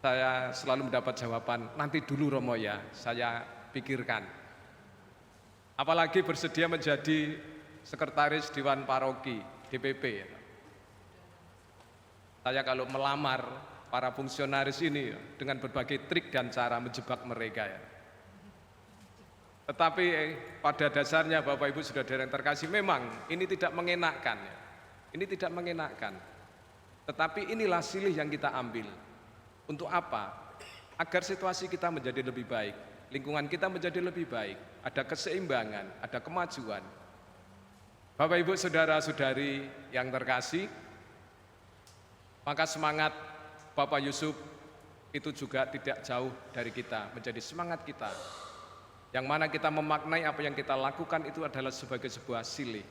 Saya selalu mendapat jawaban, nanti dulu, Romo, ya, saya pikirkan. Apalagi bersedia menjadi sekretaris Dewan Paroki, DPP. Saya kalau melamar para fungsionaris ini dengan berbagai trik dan cara menjebak mereka, ya. Tetapi pada dasarnya Bapak Ibu Saudara yang terkasih, memang ini tidak mengenakkan, ya. Ini tidak mengenakkan. Tetapi inilah silih yang kita ambil. Untuk apa? Agar situasi kita menjadi lebih baik, lingkungan kita menjadi lebih baik, ada keseimbangan, ada kemajuan. Bapak, Ibu, saudara-saudari yang terkasih, maka semangat Bapak Yusuf itu juga tidak jauh dari kita, menjadi semangat kita. Yang mana kita memaknai apa yang kita lakukan itu adalah sebagai sebuah silih,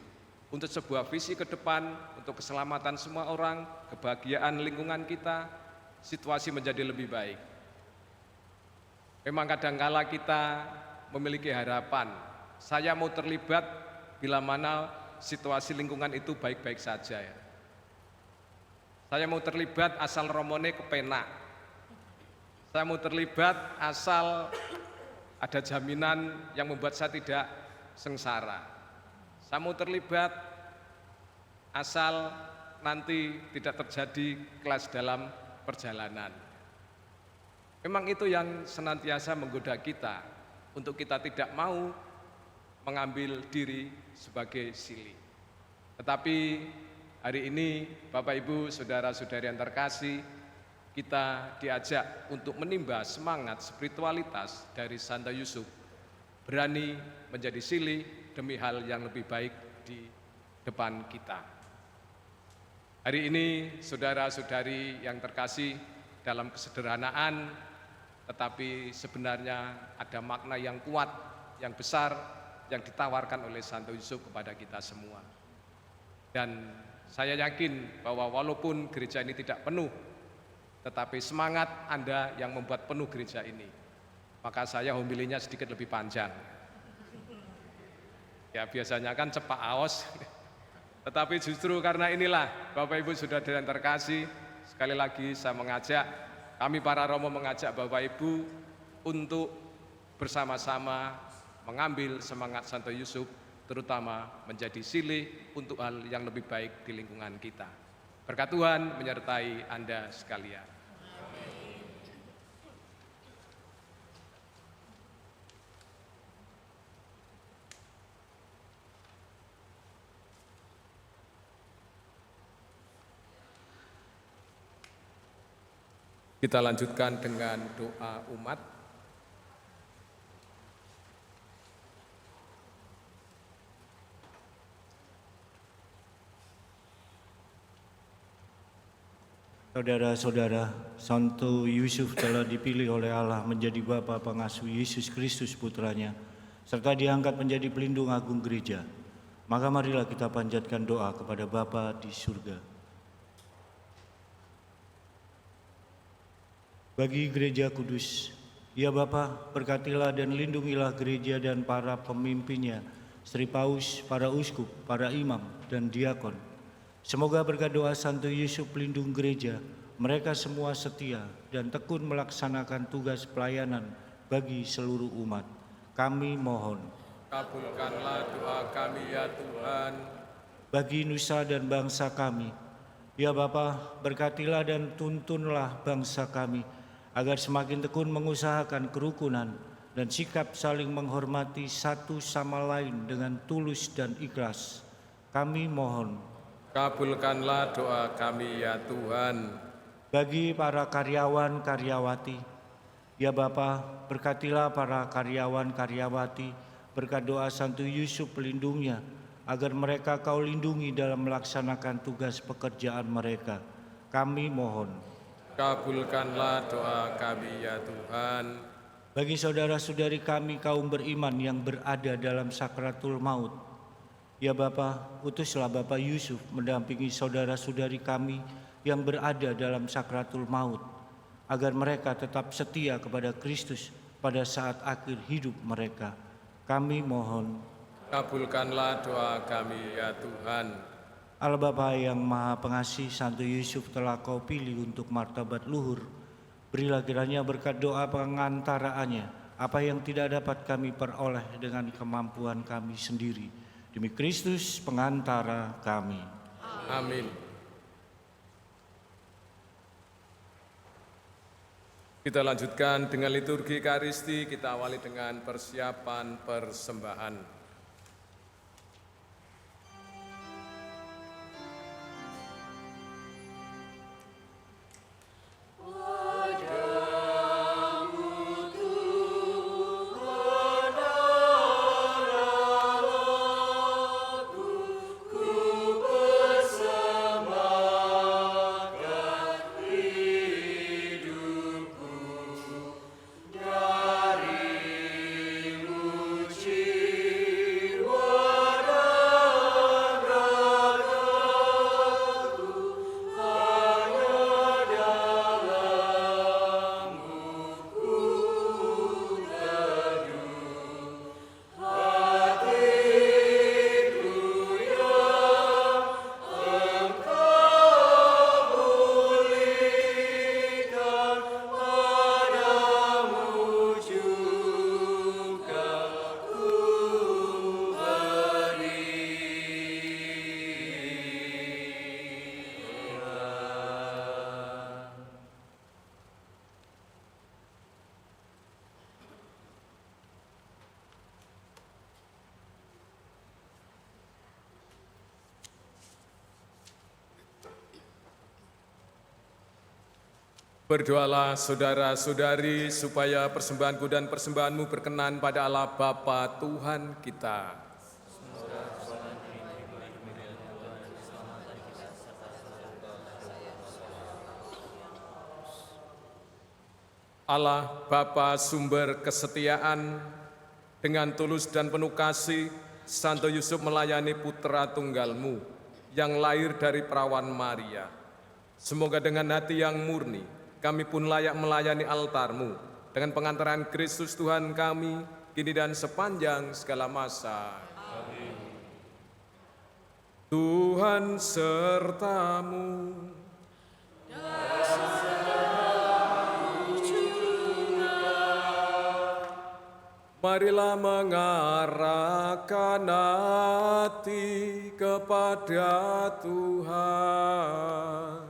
untuk sebuah visi ke depan, untuk keselamatan semua orang, kebahagiaan lingkungan kita, situasi menjadi lebih baik. Memang kadangkala kita memiliki harapan, saya mau terlibat bila mana situasi lingkungan itu baik-baik saja, ya. Saya mau terlibat asal romone kepenak. Saya mau terlibat asal ada jaminan yang membuat saya tidak sengsara. Saya mau terlibat asal nanti tidak terjadi kelas dalam perjalanan. Memang itu yang senantiasa menggoda kita, untuk kita tidak mau mengambil diri sebagai silih. Tetapi hari ini Bapak Ibu saudara-saudari yang terkasih, kita diajak untuk menimba semangat spiritualitas dari Santo Yusuf, berani menjadi silih demi hal yang lebih baik di depan kita. Hari ini saudara-saudari yang terkasih, dalam kesederhanaan tetapi sebenarnya ada makna yang kuat, yang besar, yang ditawarkan oleh Santo Yusuf kepada kita semua. Dan Saya yakin bahwa walaupun gereja ini tidak penuh, tetapi semangat Anda yang membuat penuh gereja ini. Maka saya homilinya sedikit lebih panjang. Ya biasanya kan cepak aos, tetapi justru karena inilah Bapak Ibu sudah dan terkasih, sekali lagi saya mengajak, kami para Romo mengajak Bapak Ibu untuk bersama-sama mengambil semangat Santo Yusuf, terutama menjadi silih untuk hal yang lebih baik di lingkungan kita. Berkat Tuhan menyertai Anda sekalian. Kita lanjutkan dengan doa umat. Saudara-saudara, Santo Yusuf telah dipilih oleh Allah menjadi Bapa pengasuh Yesus Kristus putranya, serta diangkat menjadi pelindung agung gereja. Maka marilah kita panjatkan doa kepada Bapa di surga. Bagi gereja kudus, ya Bapa, berkatilah dan lindungilah gereja dan para pemimpinnya, Sri Paus, para uskup, para imam, dan diakon. Semoga berkat doa Santo Yusuf pelindung gereja, mereka semua setia dan tekun melaksanakan tugas pelayanan bagi seluruh umat. Kami mohon. Kabulkanlah doa kami ya Tuhan. Bagi nusa dan bangsa kami, ya Bapa, berkatilah dan tuntunlah bangsa kami, agar semakin tekun mengusahakan kerukunan dan sikap saling menghormati satu sama lain dengan tulus dan ikhlas. Kami mohon. Kabulkanlah doa kami ya Tuhan. Bagi para karyawan-karyawati, ya Bapa, berkatilah para karyawan-karyawati berkat doa Santo Yusuf pelindungnya, agar mereka Kau lindungi dalam melaksanakan tugas pekerjaan mereka. Kami mohon. Kabulkanlah doa kami ya Tuhan. Bagi saudara-saudari kami kaum beriman yang berada dalam sakratul maut, ya Bapa, utuslah Bapak Yusuf mendampingi saudara-saudari kami yang berada dalam sakratul maut, agar mereka tetap setia kepada Kristus pada saat akhir hidup mereka. Kami mohon. Kabulkanlah doa kami ya Tuhan. Allah Bapa yang Maha Pengasih, Santo Yusuf telah Kau pilih untuk martabat luhur. Berilah kiranya berkat doa pengantaraannya apa yang tidak dapat kami peroleh dengan kemampuan kami sendiri. Demi Kristus pengantara kami. Amin. Kita lanjutkan dengan liturgi Ekaristi, kita awali dengan persiapan persembahan. Berdoalah saudara-saudari supaya persembahanku dan persembahanmu berkenan pada Allah Bapa Tuhan kita. Allah Bapa sumber kesetiaan, dengan tulus dan penuh kasih, Santo Yusuf melayani putra tunggalmu, yang lahir dari perawan Maria. Semoga dengan hati yang murni, kami pun layak melayani altar-Mu dengan pengantaran Kristus Tuhan kami, kini dan sepanjang segala masa. Amin. Tuhan sertamu. Marilah mengarahkan hati kepada Tuhan.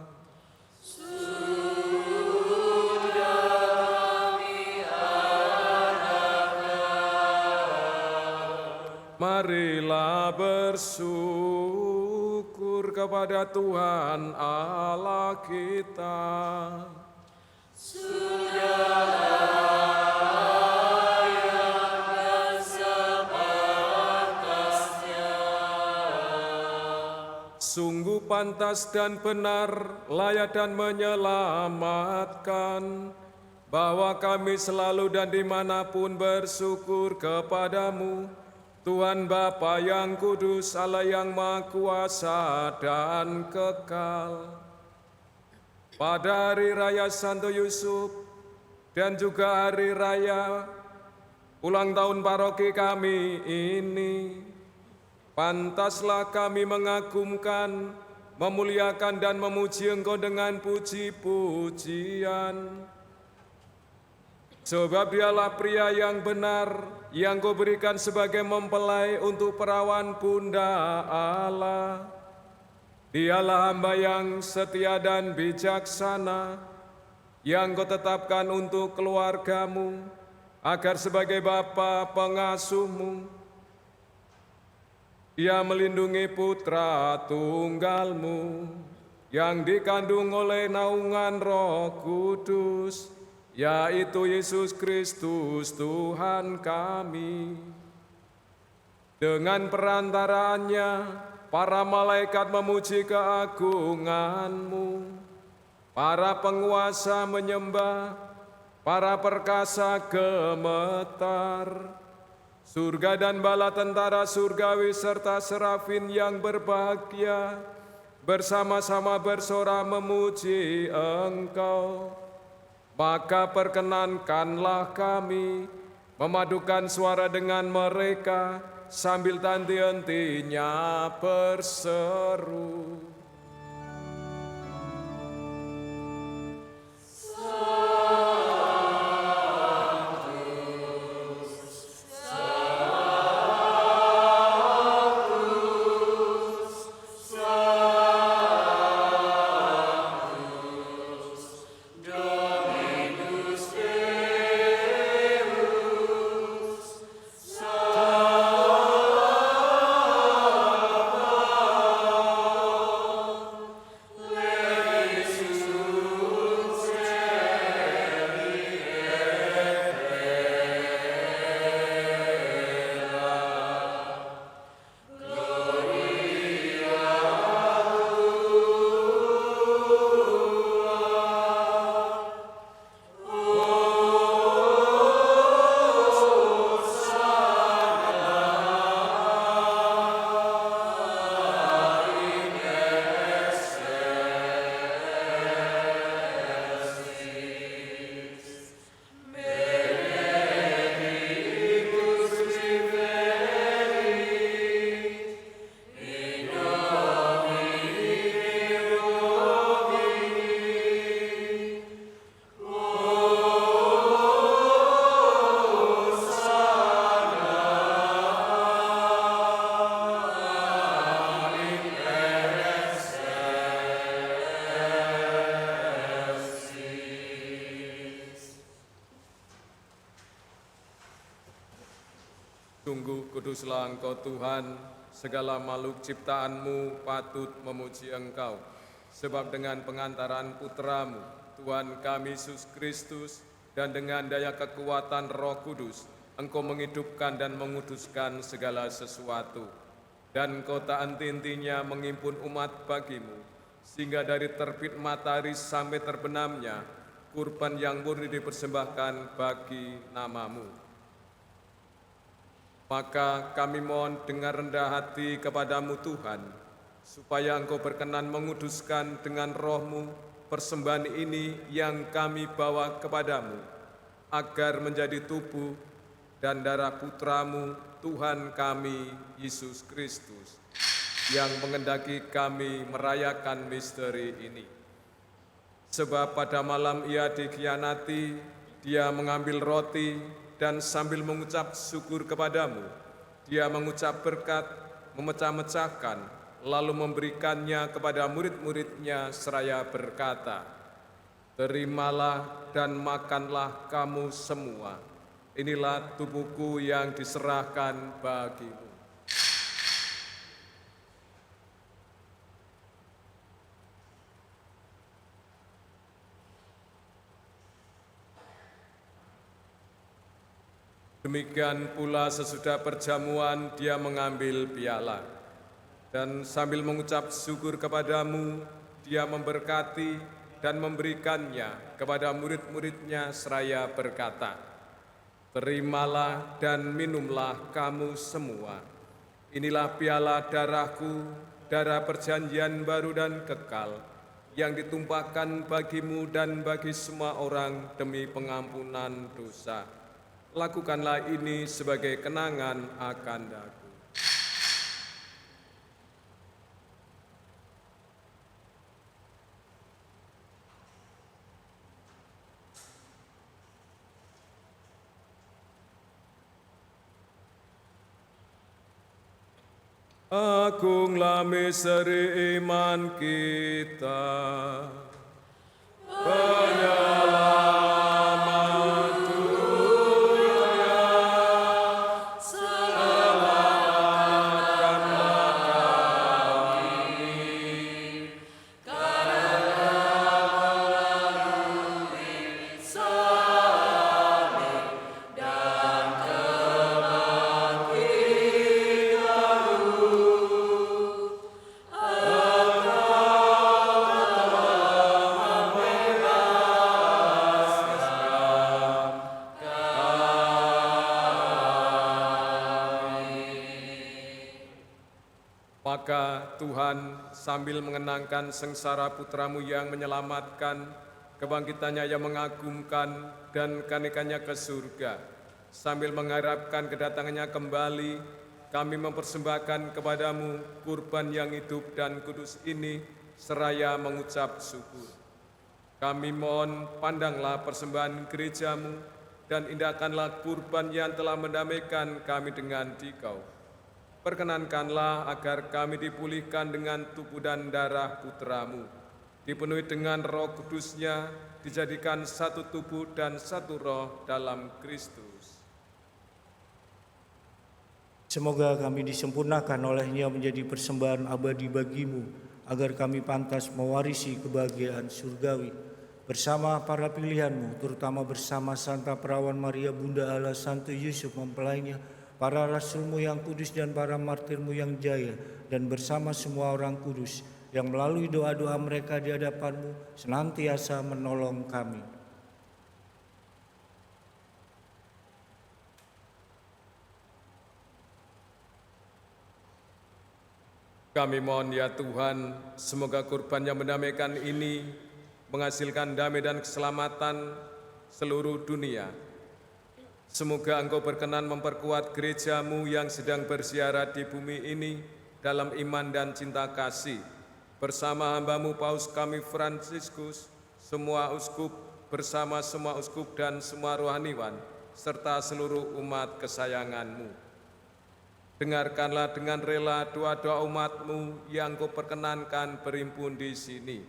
Marilah bersyukur kepada Tuhan Allah kita. Sungguh pantas dan benar, layak dan menyelamatkan, bahwa kami selalu dan dimanapun bersyukur kepadamu, Tuhan Bapa yang kudus, Allah yang Maha Kuasa dan kekal. Pada hari raya Santo Yusuf dan juga hari raya ulang tahun paroki kami ini, pantaslah kami mengagumkan, memuliakan dan memuji Engkau dengan puji-pujian. Sebab Dialah pria yang benar, yang Kau berikan sebagai mempelai untuk perawan Bunda Allah. Dialah hamba yang setia dan bijaksana, yang Kau tetapkan untuk keluarga-Mu, agar sebagai Bapa pengasuh-Mu, Ia melindungi putra tunggal-Mu yang dikandung oleh naungan Roh Kudus, yaitu Yesus Kristus Tuhan kami. Dengan perantaraannya, para malaikat memuji keagungan-Mu, para penguasa menyembah, para perkasa gemetar. Surga dan bala tentara surgawi serta serafin yang berbahagia bersama-sama bersorak memuji Engkau. Maka perkenankanlah kami memadukan suara dengan mereka sambil tak henti-hentinya berseru. Sungguh kuduslah Engkau Tuhan, segala makhluk ciptaan-Mu patut memuji Engkau. Sebab dengan pengantaran Putra-Mu, Tuhan kami Yesus Kristus, dan dengan daya kekuatan Roh Kudus, Engkau menghidupkan dan menguduskan segala sesuatu. Dan Engkau tak henti-hentinya menghimpun umat bagi-Mu, sehingga dari terbit matahari sampai terbenamnya, kurban yang murni dipersembahkan bagi nama-Mu. Maka kami mohon dengan rendah hati kepadamu Tuhan, supaya Engkau berkenan menguduskan dengan roh-Mu persembahan ini yang kami bawa kepadamu, agar menjadi tubuh dan darah Putra-Mu, Tuhan kami, Yesus Kristus, yang mengendaki kami merayakan misteri ini. Sebab pada malam ia dikhianati, dia mengambil roti dan sambil mengucap syukur kepadamu, dia mengucap berkat, memecah-mecahkan, lalu memberikannya kepada murid-muridnya seraya berkata, "Terimalah dan makanlah kamu semua. Inilah tubuhku yang diserahkan bagimu." Demikian pula sesudah perjamuan dia mengambil piala, dan sambil mengucap syukur kepadamu, dia memberkati dan memberikannya kepada murid-muridnya seraya berkata, "Terimalah dan minumlah kamu semua. Inilah piala darahku, darah perjanjian baru dan kekal, yang ditumpahkan bagimu dan bagi semua orang demi pengampunan dosa. Lakukanlah ini sebagai kenangan akan aku." Agunglah misteri iman kita. Penyelamat dunia, selamatkanlah kami, karena melalui salib dan Maka Tuhan sambil mengenangkan sengsara Putra-Mu yang menyelamatkan, kebangkitannya yang mengagumkan, dan kanikanya ke surga, sambil mengharapkan kedatangannya kembali, kami mempersembahkan kepadamu kurban yang hidup dan kudus ini, seraya mengucap syukur. Kami mohon pandanglah persembahan gereja-Mu, dan indahkanlah kurban yang telah mendamaikan kami dengan Dikau. Perkenankanlah agar kami dipulihkan dengan tubuh dan darah Putra-Mu, dipenuhi dengan Roh Kudus-Nya, dijadikan satu tubuh dan satu roh dalam Kristus. Semoga kami disempurnakan oleh-Nya menjadi persembahan abadi bagimu, agar kami pantas mewarisi kebahagiaan surgawi. Bersama para pilihan-Mu, terutama bersama Santa Perawan Maria Bunda Allah, Santo Yusuf mempelainya, para rasul-Mu yang kudus dan para martir-Mu yang jaya, dan bersama semua orang kudus yang melalui doa-doa mereka di hadapan-Mu senantiasa menolong kami. Kami mohon ya Tuhan, semoga kurban yang mendamaikan ini menghasilkan damai dan keselamatan seluruh dunia. Semoga Engkau berkenan memperkuat gereja-Mu yang sedang bersiarat di bumi ini dalam iman dan cinta kasih. Bersama hamba-Mu Paus kami Fransiskus, semua uskup, bersama semua uskup dan semua rohaniwan, serta seluruh umat kesayangan-Mu. Dengarkanlah dengan rela doa-doa umat-Mu yang Engkau perkenankan berhimpun di sini.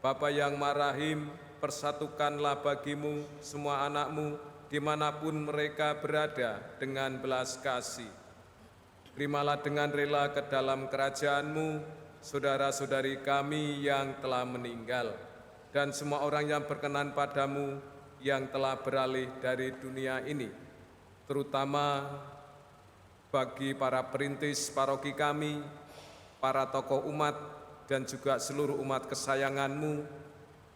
Bapa yang marahim, persatukanlah bagimu semua anak-Mu, dimanapun mereka berada dengan belas kasih. Terimalah dengan rela ke dalam kerajaan-Mu saudara-saudari kami yang telah meninggal, dan semua orang yang berkenan padamu yang telah beralih dari dunia ini, terutama bagi para perintis paroki kami, para tokoh umat, dan juga seluruh umat kesayangan-Mu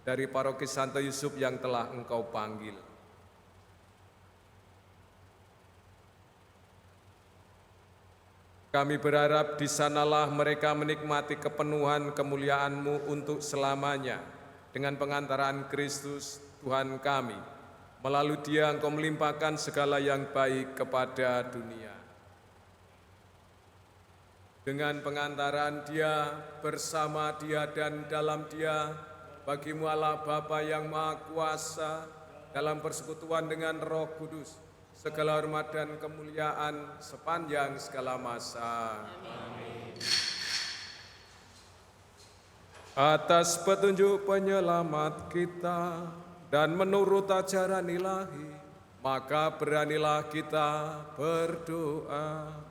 dari paroki Santo Yusuf yang telah Engkau panggil. Kami berharap di sanalah mereka menikmati kepenuhan kemuliaan-Mu untuk selamanya. Dengan pengantaran Kristus Tuhan kami, melalui Dia Engkau melimpahkan segala yang baik kepada dunia. Dengan pengantaran Dia, bersama Dia dan dalam Dia, bagi-Mu Allah Bapa yang Maha Kuasa, dalam persekutuan dengan Roh Kudus, segala hormat dan kemuliaan sepanjang segala masa. Amin. Atas petunjuk penyelamat kita dan menurut ajaran ilahi, maka beranilah kita berdoa.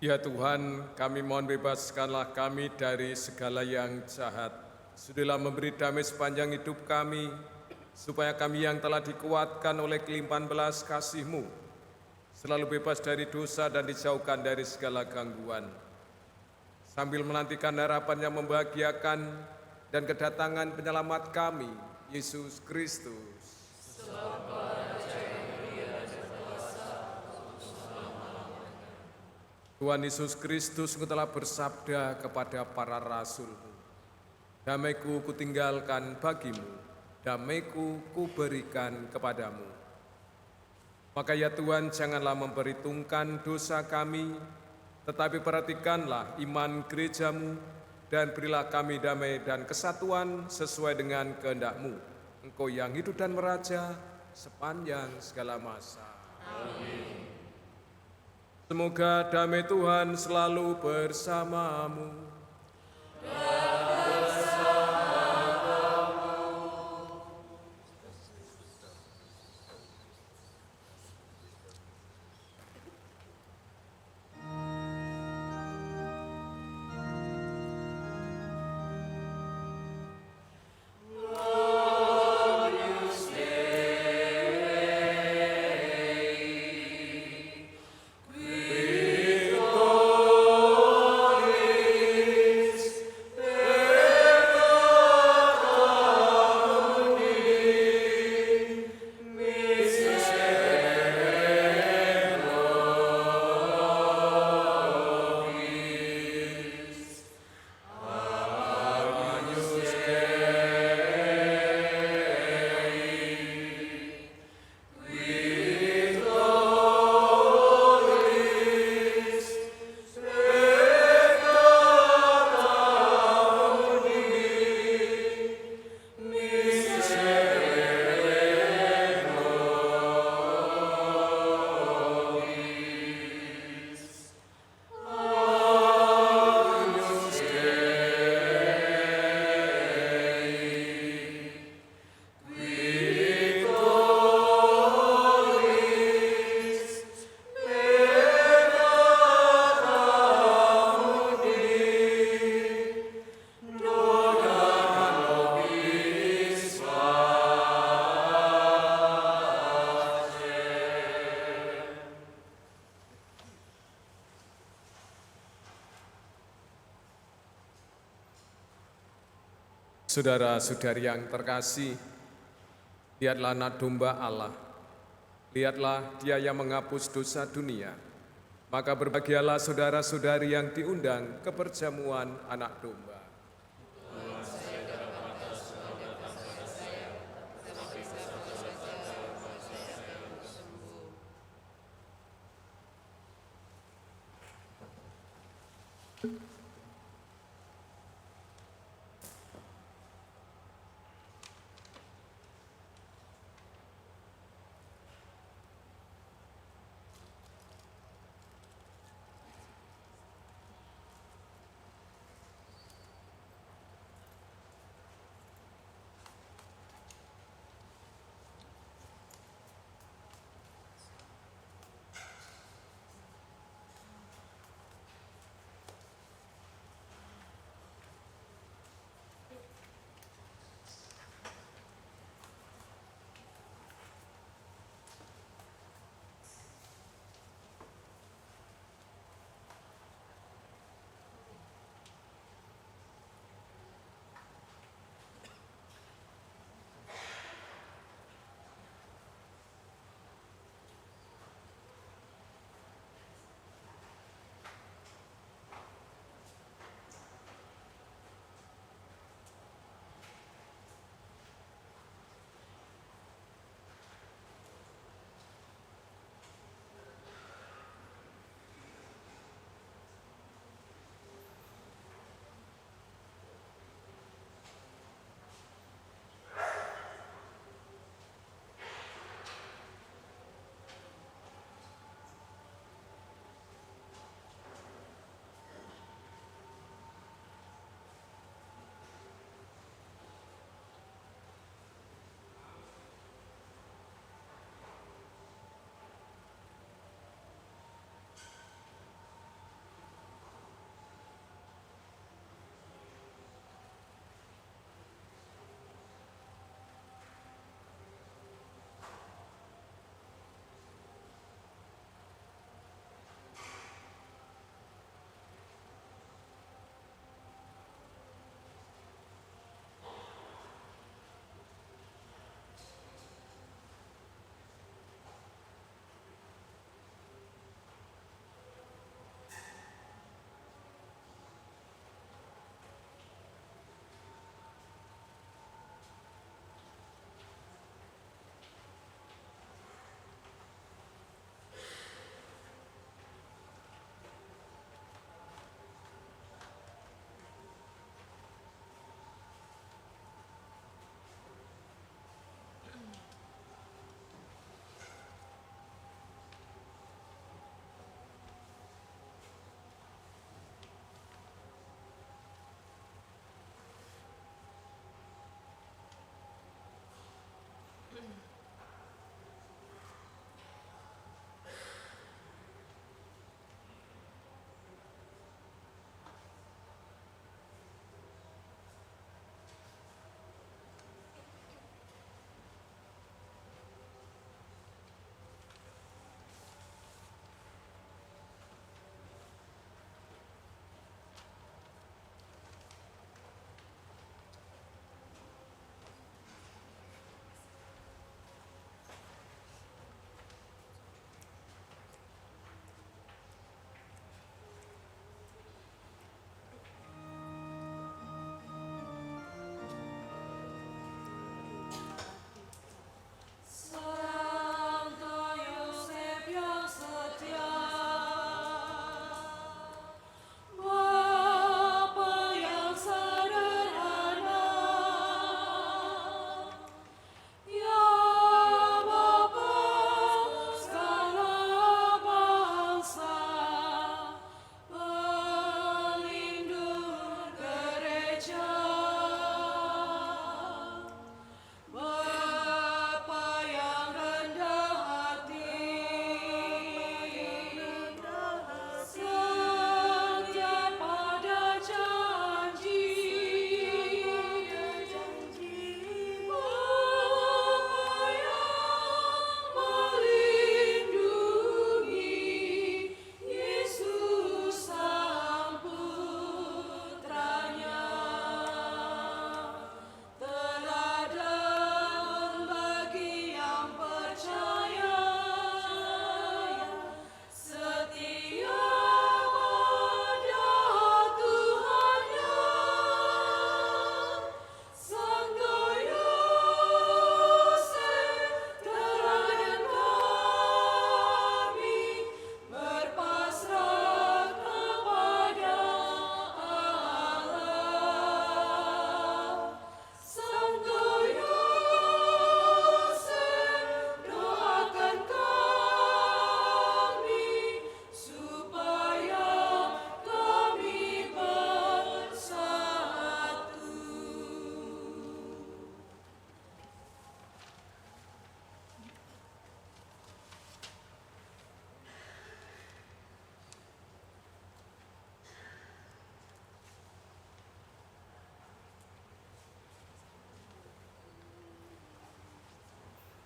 Ya Tuhan, kami mohon bebaskanlah kami dari segala yang jahat. Sudilah memberi damai sepanjang hidup kami, supaya kami yang telah dikuatkan oleh kelimpahan belas kasih-Mu, selalu bebas dari dosa dan dijauhkan dari segala gangguan. Sambil menantikan harapan yang membahagiakan dan kedatangan penyelamat kami, Yesus Kristus. Tuhan Yesus Kristus, Engkau telah bersabda kepada para rasul-Mu, damai-Ku kutinggalkan bagi-Mu, damai-Ku kuberikan kepadamu. Maka ya Tuhan, janganlah memperhitungkan dosa kami, tetapi perhatikanlah iman gereja-Mu, dan berilah kami damai dan kesatuan sesuai dengan kehendak-Mu. Engkau yang hidup dan meraja sepanjang segala masa. Amin. Semoga damai Tuhan selalu bersamamu. Saudara-saudari yang terkasih, Lihatlah anak domba Allah, lihatlah Dia yang menghapus dosa dunia. Maka berbahagialah saudara-saudari yang diundang ke perjamuan anak domba.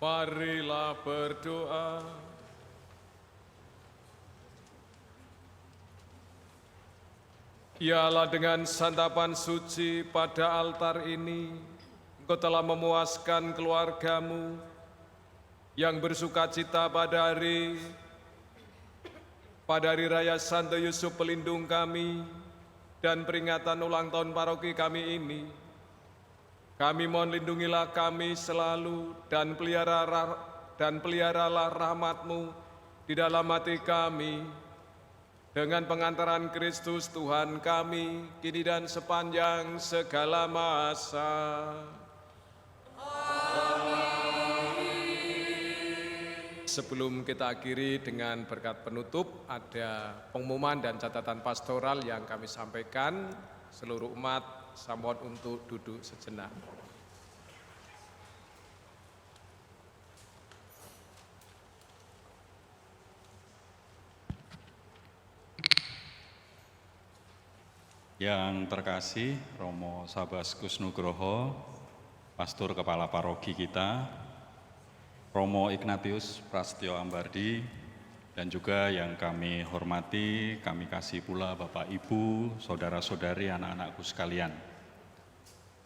Marilah berdoa. Ialah dengan santapan suci pada altar ini, Engkau telah memuaskan keluargamu yang bersukacita pada hari raya Santo Yusuf pelindung kami dan peringatan ulang tahun paroki kami ini. Kami mohon lindungilah kami selalu dan peliharalah rahmat-Mu di dalam hati kami dengan pengantaran Kristus Tuhan kami kini dan sepanjang segala masa. Sebelum kita akhiri dengan berkat penutup, ada pengumuman dan catatan pastoral yang kami sampaikan. Seluruh umat saya mohon untuk duduk sejenak. Yang terkasih Romo Sabas Kusnugroho, Pastor Kepala Paroki kita, Romo Ignatius Prastyo Ambardi, dan juga yang kami hormati, kami kasih pula Bapak Ibu, Saudara-saudari, anak-anakku sekalian.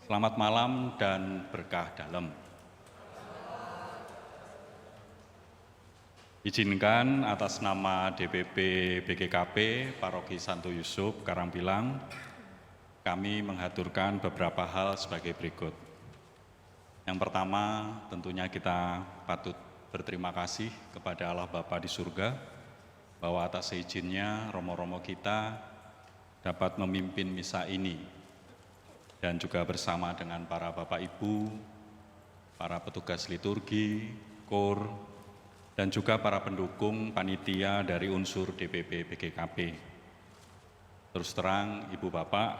Selamat malam dan berkah dalam. Izinkan atas nama DPP BGKP Paroki Santo Yusuf Karangpilang, kami mengaturkan beberapa hal sebagai berikut. Yang pertama, tentunya kita patut berterima kasih kepada Allah Bapa di surga, bahwa atas izinnya romo-romo kita dapat memimpin misa ini, dan juga bersama dengan para Bapak Ibu, para petugas liturgi, KOR, dan juga para pendukung panitia dari unsur DPP BGKP. Terus terang, Ibu Bapak,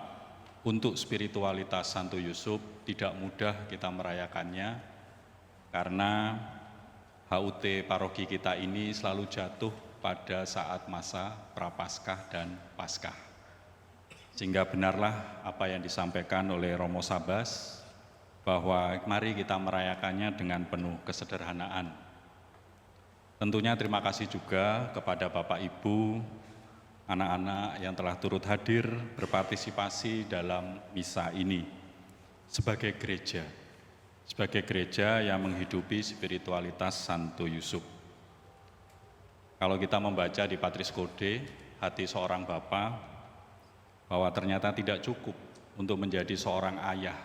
untuk spiritualitas Santo Yusuf tidak mudah kita merayakannya, karena HUT paroki kita ini selalu jatuh pada saat masa Prapaskah dan Paskah. Sehingga benarlah apa yang disampaikan oleh Romo Sabas, bahwa mari kita merayakannya dengan penuh kesederhanaan. Tentunya terima kasih juga kepada Bapak Ibu, anak-anak yang telah turut hadir berpartisipasi dalam misa ini sebagai gereja yang menghidupi spiritualitas Santo Yusuf. Kalau kita membaca di Patris Corde, hati seorang bapa, bahwa ternyata tidak cukup untuk menjadi seorang ayah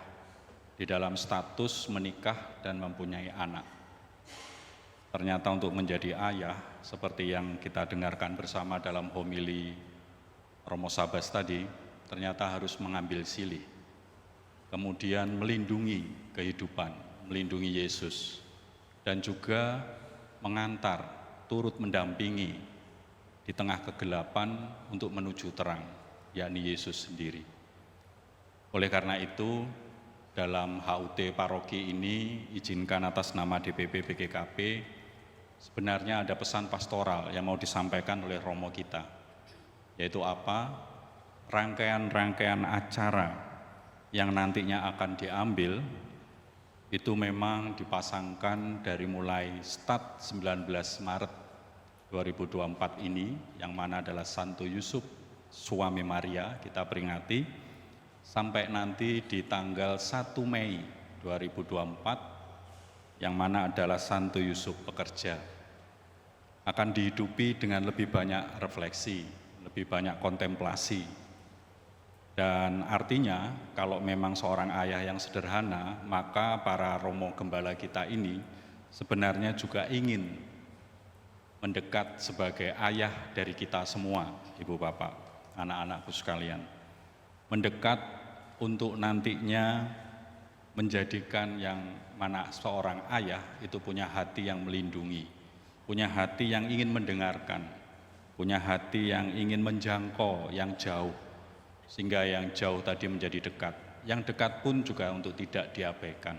di dalam status menikah dan mempunyai anak. Ternyata untuk menjadi ayah, seperti yang kita dengarkan bersama dalam homili Romo Sabas tadi, ternyata harus mengambil silih, kemudian melindungi kehidupan, melindungi Yesus, dan juga mengantar, turut mendampingi di tengah kegelapan untuk menuju terang, yakni Yesus sendiri. Oleh karena itu, dalam HUT paroki ini, izinkan atas nama DPP BGKP, sebenarnya ada pesan pastoral yang mau disampaikan oleh Romo kita, yaitu apa? Rangkaian-rangkaian acara yang nantinya akan diambil, itu memang dipasangkan dari mulai start 19 Maret 2024 ini, yang mana adalah Santo Yusuf Suami Maria, kita peringati, sampai nanti di tanggal 1 Mei 2024, yang mana adalah Santo Yusuf Pekerja, akan dihidupi dengan lebih banyak refleksi, lebih banyak kontemplasi. Dan artinya, kalau memang seorang ayah yang sederhana, maka para romo gembala kita ini sebenarnya juga ingin mendekat sebagai ayah dari kita semua, Ibu Bapak, anak-anakku sekalian. Mendekat untuk nantinya menjadikan yang mana seorang ayah itu punya hati yang melindungi, punya hati yang ingin mendengarkan, punya hati yang ingin menjangkau yang jauh, sehingga yang jauh tadi menjadi dekat, yang dekat pun juga untuk tidak diabaikan.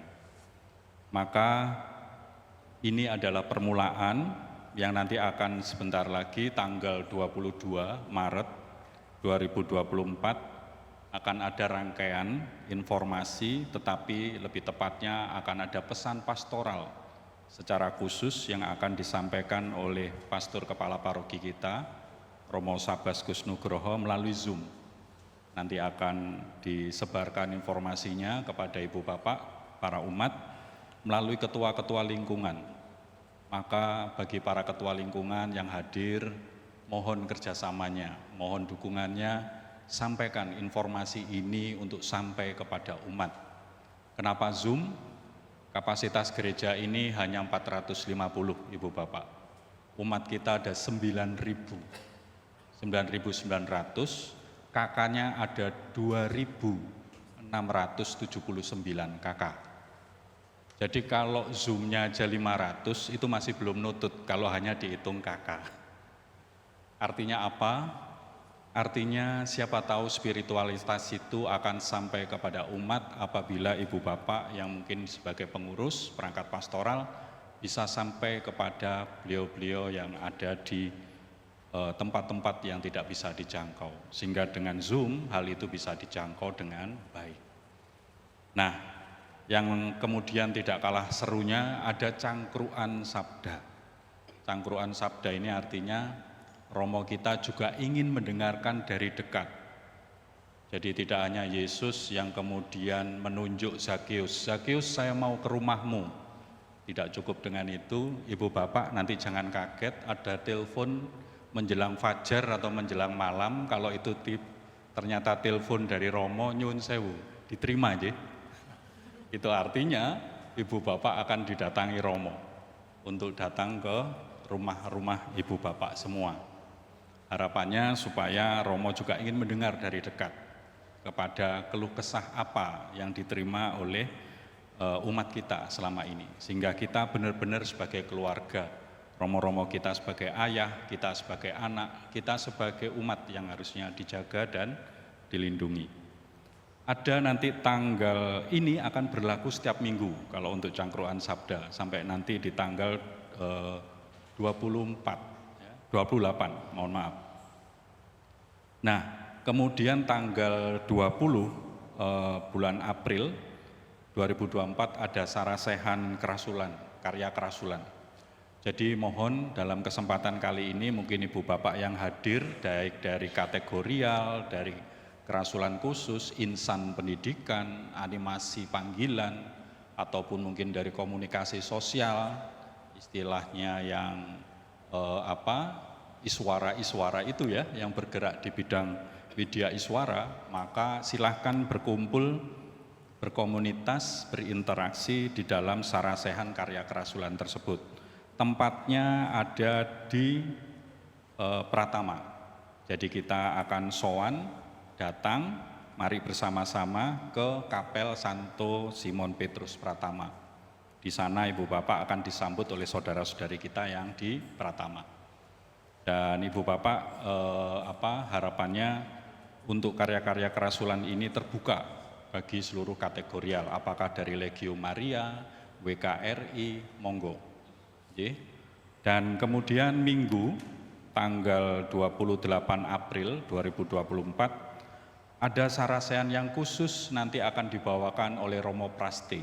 Maka ini adalah permulaan yang nanti akan sebentar lagi tanggal 22 Maret 2024 akan ada rangkaian informasi, tetapi lebih tepatnya akan ada pesan pastoral secara khusus yang akan disampaikan oleh Pastor Kepala Paroki kita, Romo Sabas Gus Nugroho melalui Zoom. Nanti akan disebarkan informasinya kepada Ibu Bapak, para umat, melalui ketua-ketua lingkungan. Maka bagi para ketua lingkungan yang hadir, mohon kerjasamanya, mohon dukungannya, sampaikan informasi ini untuk sampai kepada umat. Kenapa Zoom? Kapasitas gereja ini hanya 450, Ibu Bapak. Umat kita ada 9.900, kakaknya ada 2.679 kakak. Jadi kalau Zoom-nya aja 500 itu masih belum nutut kalau hanya dihitung kakak. Artinya apa? Artinya siapa tahu spiritualitas itu akan sampai kepada umat apabila Ibu Bapak yang mungkin sebagai pengurus perangkat pastoral bisa sampai kepada beliau-beliau yang ada di tempat-tempat yang tidak bisa dijangkau. Sehingga dengan Zoom hal itu bisa dijangkau dengan baik. Nah, yang kemudian tidak kalah serunya ada cangkruan sabda. Cangkruan sabda ini artinya Romo kita juga ingin mendengarkan dari dekat. Jadi tidak hanya Yesus yang kemudian menunjuk Zakeus, Zakeus saya mau ke rumahmu. Tidak cukup dengan itu, Ibu Bapak nanti jangan kaget ada telepon menjelang fajar atau menjelang malam, kalau itu ternyata telepon dari Romo nyun sewu, diterima aja. Itu artinya Ibu Bapak akan didatangi Romo untuk datang ke rumah-rumah Ibu Bapak semua. Harapannya supaya Romo juga ingin mendengar dari dekat kepada keluh kesah apa yang diterima oleh umat kita selama ini. Sehingga kita benar-benar sebagai keluarga, Romo-Romo kita sebagai ayah, kita sebagai anak, kita sebagai umat yang harusnya dijaga dan dilindungi. Ada nanti tanggal ini akan berlaku setiap minggu kalau untuk cangkruan sabda sampai nanti di tanggal 28, mohon maaf. Nah, kemudian tanggal 20 bulan April 2024 ada sarasehan kerasulan, karya kerasulan. Jadi mohon dalam kesempatan kali ini mungkin Ibu Bapak yang hadir baik dari kategorial, dari kerasulan khusus, insan pendidikan, animasi panggilan, ataupun mungkin dari komunikasi sosial, istilahnya yang iswara-iswara itu ya, yang bergerak di bidang media iswara, maka silahkan berkumpul, berkomunitas, berinteraksi di dalam sarasehan karya kerasulan tersebut. Tempatnya ada di Pratama. Jadi kita akan sowan, datang, mari bersama-sama ke Kapel Santo Simon Petrus Pratama. Di sana Ibu Bapak akan disambut oleh saudara-saudari kita yang di Pratama. Dan Ibu Bapak harapannya untuk karya-karya kerasulan ini terbuka bagi seluruh kategorial, apakah dari Legio Maria, WKRI, monggo. Dan kemudian Minggu tanggal 28 April 2024 ada sarasehan yang khusus nanti akan dibawakan oleh Romo Praste.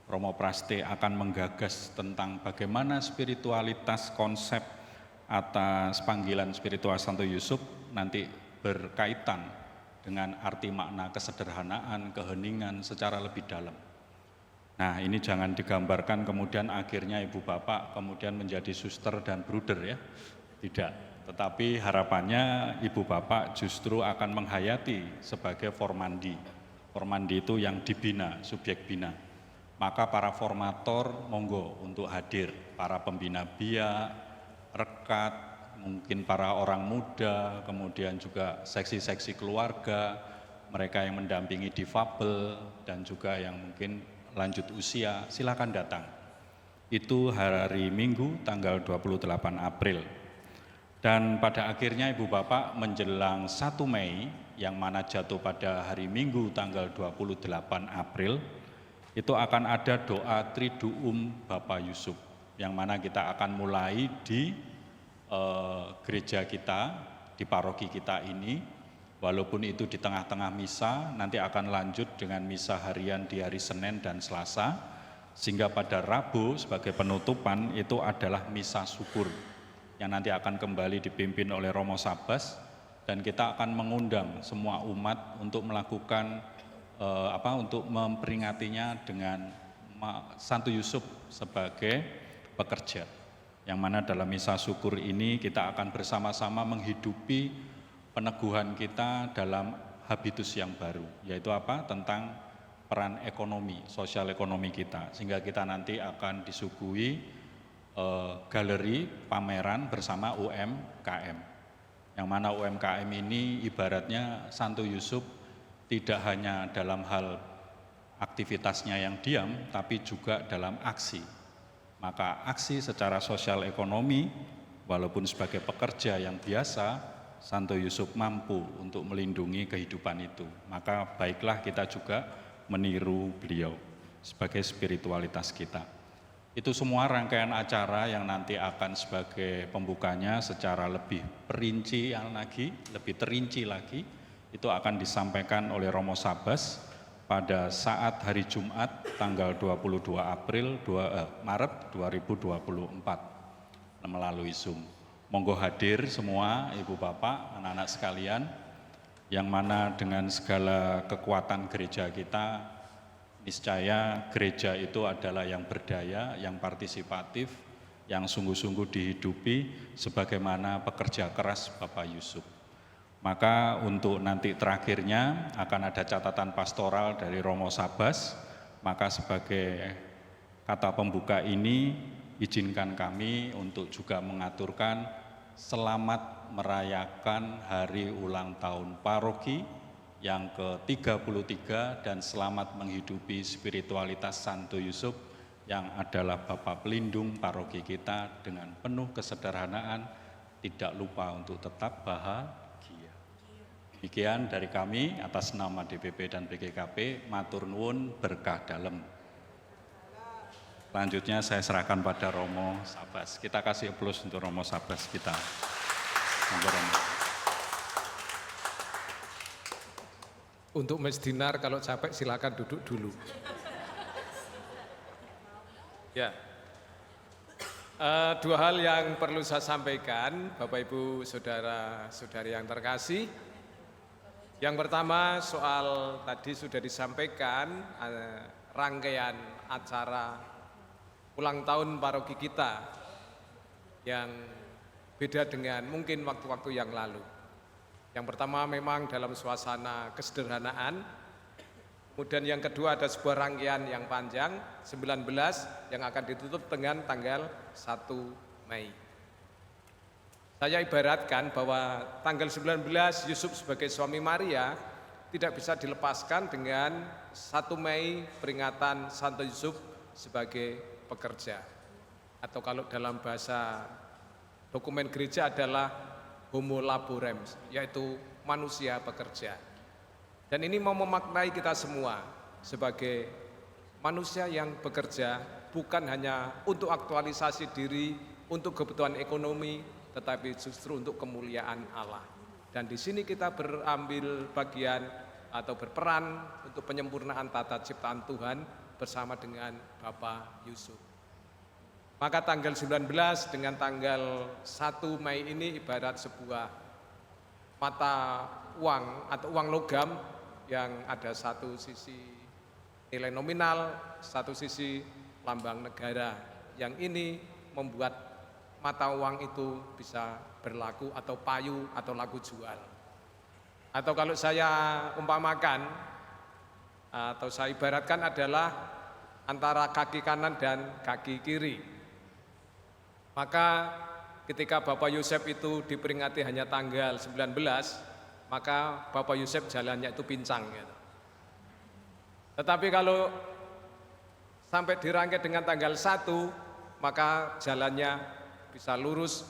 Romo Praste akan menggagas tentang bagaimana spiritualitas konsep atas panggilan spiritual Santo Yusuf nanti berkaitan dengan arti makna kesederhanaan, keheningan secara lebih dalam. Nah, ini jangan digambarkan kemudian akhirnya Ibu Bapak kemudian menjadi suster dan bruder ya. Tidak, tetapi harapannya Ibu Bapak justru akan menghayati sebagai formandi. Formandi itu yang dibina, subjek bina. Maka para formator monggo untuk hadir, para pembina biak, rekat, mungkin para orang muda, kemudian juga seksi-seksi keluarga, mereka yang mendampingi difabel, dan juga yang mungkin lanjut usia, silakan datang. Itu hari Minggu tanggal 28 April. Dan pada akhirnya Ibu Bapak menjelang 1 Mei, yang mana jatuh pada hari Minggu tanggal 28 April, itu akan ada doa Triduum Bapak Yusuf, yang mana kita akan mulai di gereja kita, di paroki kita ini, walaupun itu di tengah-tengah misa, nanti akan lanjut dengan misa harian di hari Senin dan Selasa, Sehingga pada Rabu sebagai penutupan itu adalah misa syukur yang nanti akan kembali dipimpin oleh Romo Sabas, dan kita akan mengundang semua umat untuk melakukan untuk memperingatinya dengan Santo Yusuf sebagai pekerja. Yang mana dalam misa syukur ini kita akan bersama-sama menghidupi peneguhan kita dalam habitus yang baru, yaitu apa? Tentang peran ekonomi, sosial ekonomi kita, sehingga kita nanti akan disuguhi galeri pameran bersama UMKM, yang mana UMKM ini ibaratnya Santo Yusuf tidak hanya dalam hal aktivitasnya yang diam, tapi juga dalam aksi. Maka aksi secara sosial ekonomi, walaupun sebagai pekerja yang biasa, Santo Yusuf mampu untuk melindungi kehidupan itu. Maka baiklah kita juga meniru beliau sebagai spiritualitas kita. Itu semua rangkaian acara yang nanti akan sebagai pembukanya secara lebih perinci lagi, lebih terinci lagi, itu akan disampaikan oleh Romo Sabas pada saat hari Jumat tanggal 22 Maret 2024 melalui Zoom. Monggo hadir semua Ibu Bapak, anak-anak sekalian, yang mana dengan segala kekuatan gereja kita, niscaya gereja itu adalah yang berdaya, yang partisipatif, yang sungguh-sungguh dihidupi sebagaimana pekerja keras Bapak Yusuf. Maka untuk nanti terakhirnya akan ada catatan pastoral dari Romo Sabas, maka sebagai kata pembuka ini izinkan kami untuk juga mengaturkan selamat merayakan hari ulang tahun paroki yang ke-33 dan selamat menghidupi spiritualitas Santo Yusuf yang adalah Bapa pelindung paroki kita dengan penuh kesederhanaan, tidak lupa untuk tetap bahagia. Demikian dari kami atas nama DPP dan BGKP, matur nuwun berkah dalem. Selanjutnya saya serahkan pada Romo Sabas. Kita kasih aplaus untuk Romo Sabas kita. Untuk Mas Dinar kalau capek silakan duduk dulu. Ya, dua hal yang perlu saya sampaikan, Bapak Ibu saudara-saudari yang terkasih. Yang pertama soal tadi sudah disampaikan rangkaian acara ulang tahun paroki kita yang beda dengan mungkin waktu-waktu yang lalu. Yang pertama memang dalam suasana kesederhanaan, kemudian yang kedua ada sebuah rangkaian yang panjang, 19 yang akan ditutup dengan tanggal 1 Mei. Saya ibaratkan bahwa tanggal 19 Yusuf sebagai suami Maria tidak bisa dilepaskan dengan 1 Mei peringatan Santo Yusuf sebagai pekerja, atau kalau dalam bahasa dokumen gereja adalah homo laborem, yaitu manusia pekerja. Dan ini mau memaknai kita semua sebagai manusia yang bekerja bukan hanya untuk aktualisasi diri, untuk kebutuhan ekonomi, tetapi justru untuk kemuliaan Allah. Dan di sini kita berambil bagian atau berperan untuk penyempurnaan tata ciptaan Tuhan bersama dengan Bapak Yusuf. Maka tanggal 19 dengan tanggal 1 Mei ini ibarat sebuah mata uang atau uang logam yang ada satu sisi nilai nominal, satu sisi lambang negara. Yang ini membuat mata uang itu bisa berlaku atau payu atau laku jual. Atau kalau saya umpamakan atau saya ibaratkan adalah antara kaki kanan dan kaki kiri. Maka ketika Bapak Yosef itu diperingati hanya tanggal 19, maka Bapak Yosef jalannya itu pincang. Gitu. Tetapi kalau sampai dirangkai dengan tanggal 1, maka jalannya bisa lurus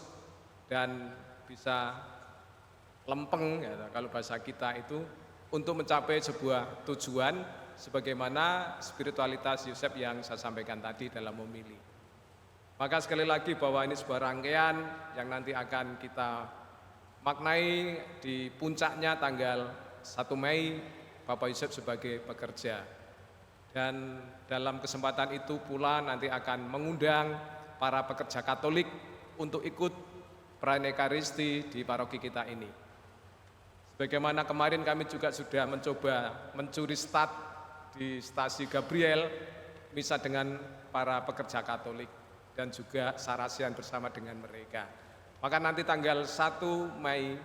dan bisa lempeng, gitu, kalau bahasa kita itu, untuk mencapai sebuah tujuan sebagaimana spiritualitas Yosef yang saya sampaikan tadi dalam homili. Maka sekali lagi bahwa ini sebuah rangkaian yang nanti akan kita maknai di puncaknya tanggal 1 Mei Bapak Yosef sebagai pekerja. Dan dalam kesempatan itu pula nanti akan mengundang para pekerja Katolik untuk ikut perayaan Ekaristi di paroki kita ini. Sebagaimana kemarin kami juga sudah mencoba mencuri start di stasi Gabriel, misa dengan para pekerja Katolik dan juga sarasian bersama dengan mereka. Maka nanti tanggal 1 Mei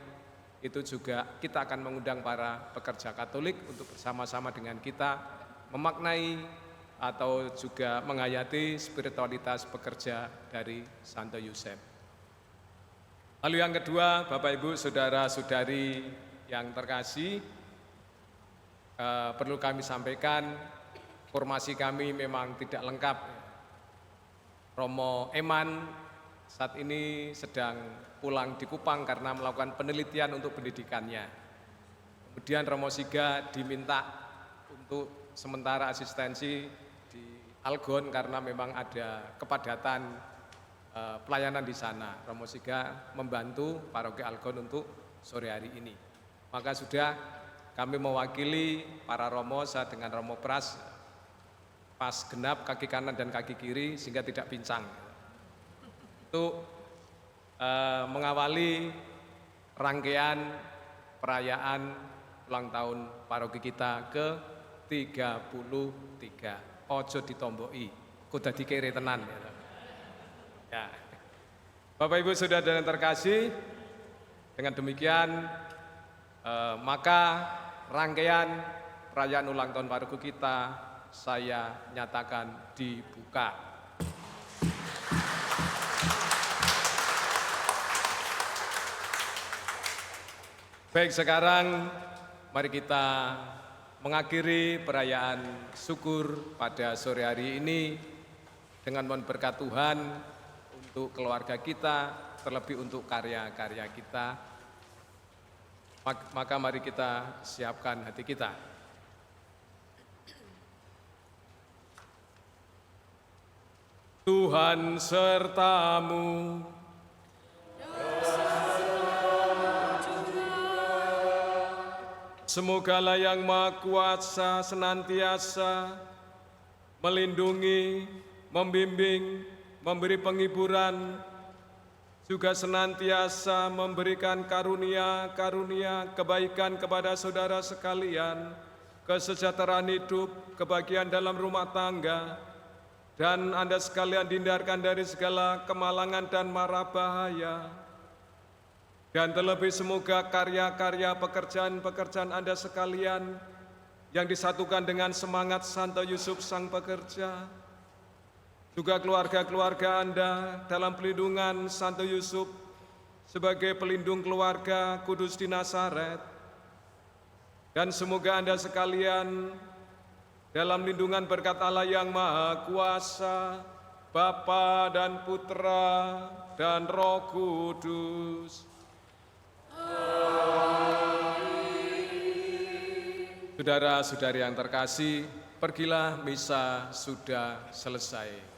itu juga kita akan mengundang para pekerja Katolik untuk bersama-sama dengan kita memaknai atau juga menghayati spiritualitas pekerja dari Santo Yusuf. Lalu yang kedua, Bapak Ibu, Saudara-saudari yang terkasih, perlu kami sampaikan, formasi kami memang tidak lengkap. Romo Eman saat ini sedang pulang di Kupang karena melakukan penelitian untuk pendidikannya. Kemudian Romo Siga diminta untuk sementara asistensi di Algon karena memang ada kepadatan pelayanan di sana. Romo Siga membantu paroki Algon untuk sore hari ini. Maka sudah kami mewakili para romo dengan Romo Pras pas genap kaki kanan dan kaki kiri sehingga tidak pincang. Untuk mengawali rangkaian perayaan ulang tahun paroki kita ke-33. Ojo ditomboki, kudu dikere tenan. Ya. Bapak Ibu Saudara yang terkasih, dengan demikian maka rangkaian perayaan ulang tahun paroki kita saya nyatakan dibuka. Baik, sekarang mari kita mengakhiri perayaan syukur pada sore hari ini dengan mohon berkat Tuhan untuk keluarga kita, terlebih untuk karya-karya kita. Maka mari kita siapkan hati kita. Tuhan sertamu. Semogalah Yang Maha Kuasa senantiasa melindungi, membimbing, memberi penghiburan, juga senantiasa memberikan karunia-karunia kebaikan kepada saudara sekalian, kesejahteraan hidup, kebahagiaan dalam rumah tangga, dan Anda sekalian dihindarkan dari segala kemalangan dan mara bahaya. Dan terlebih semoga karya-karya pekerjaan-pekerjaan Anda sekalian yang disatukan dengan semangat Santo Yusuf Sang Pekerja, juga keluarga-keluarga Anda dalam pelindungan Santo Yusuf sebagai pelindung keluarga kudus di Nazaret. Dan semoga Anda sekalian dalam lindungan berkat Allah yang Maha Kuasa, Bapa dan Putra dan Roh Kudus. Saudara-saudari yang terkasih, pergilah, misa sudah selesai.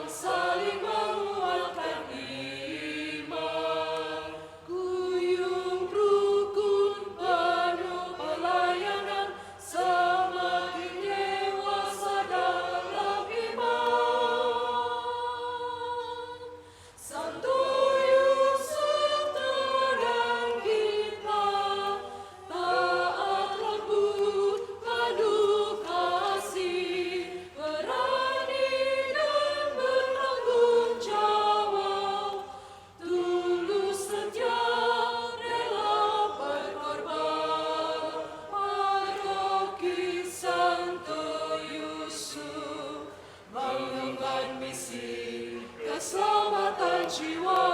Saling menguatkan. jiwa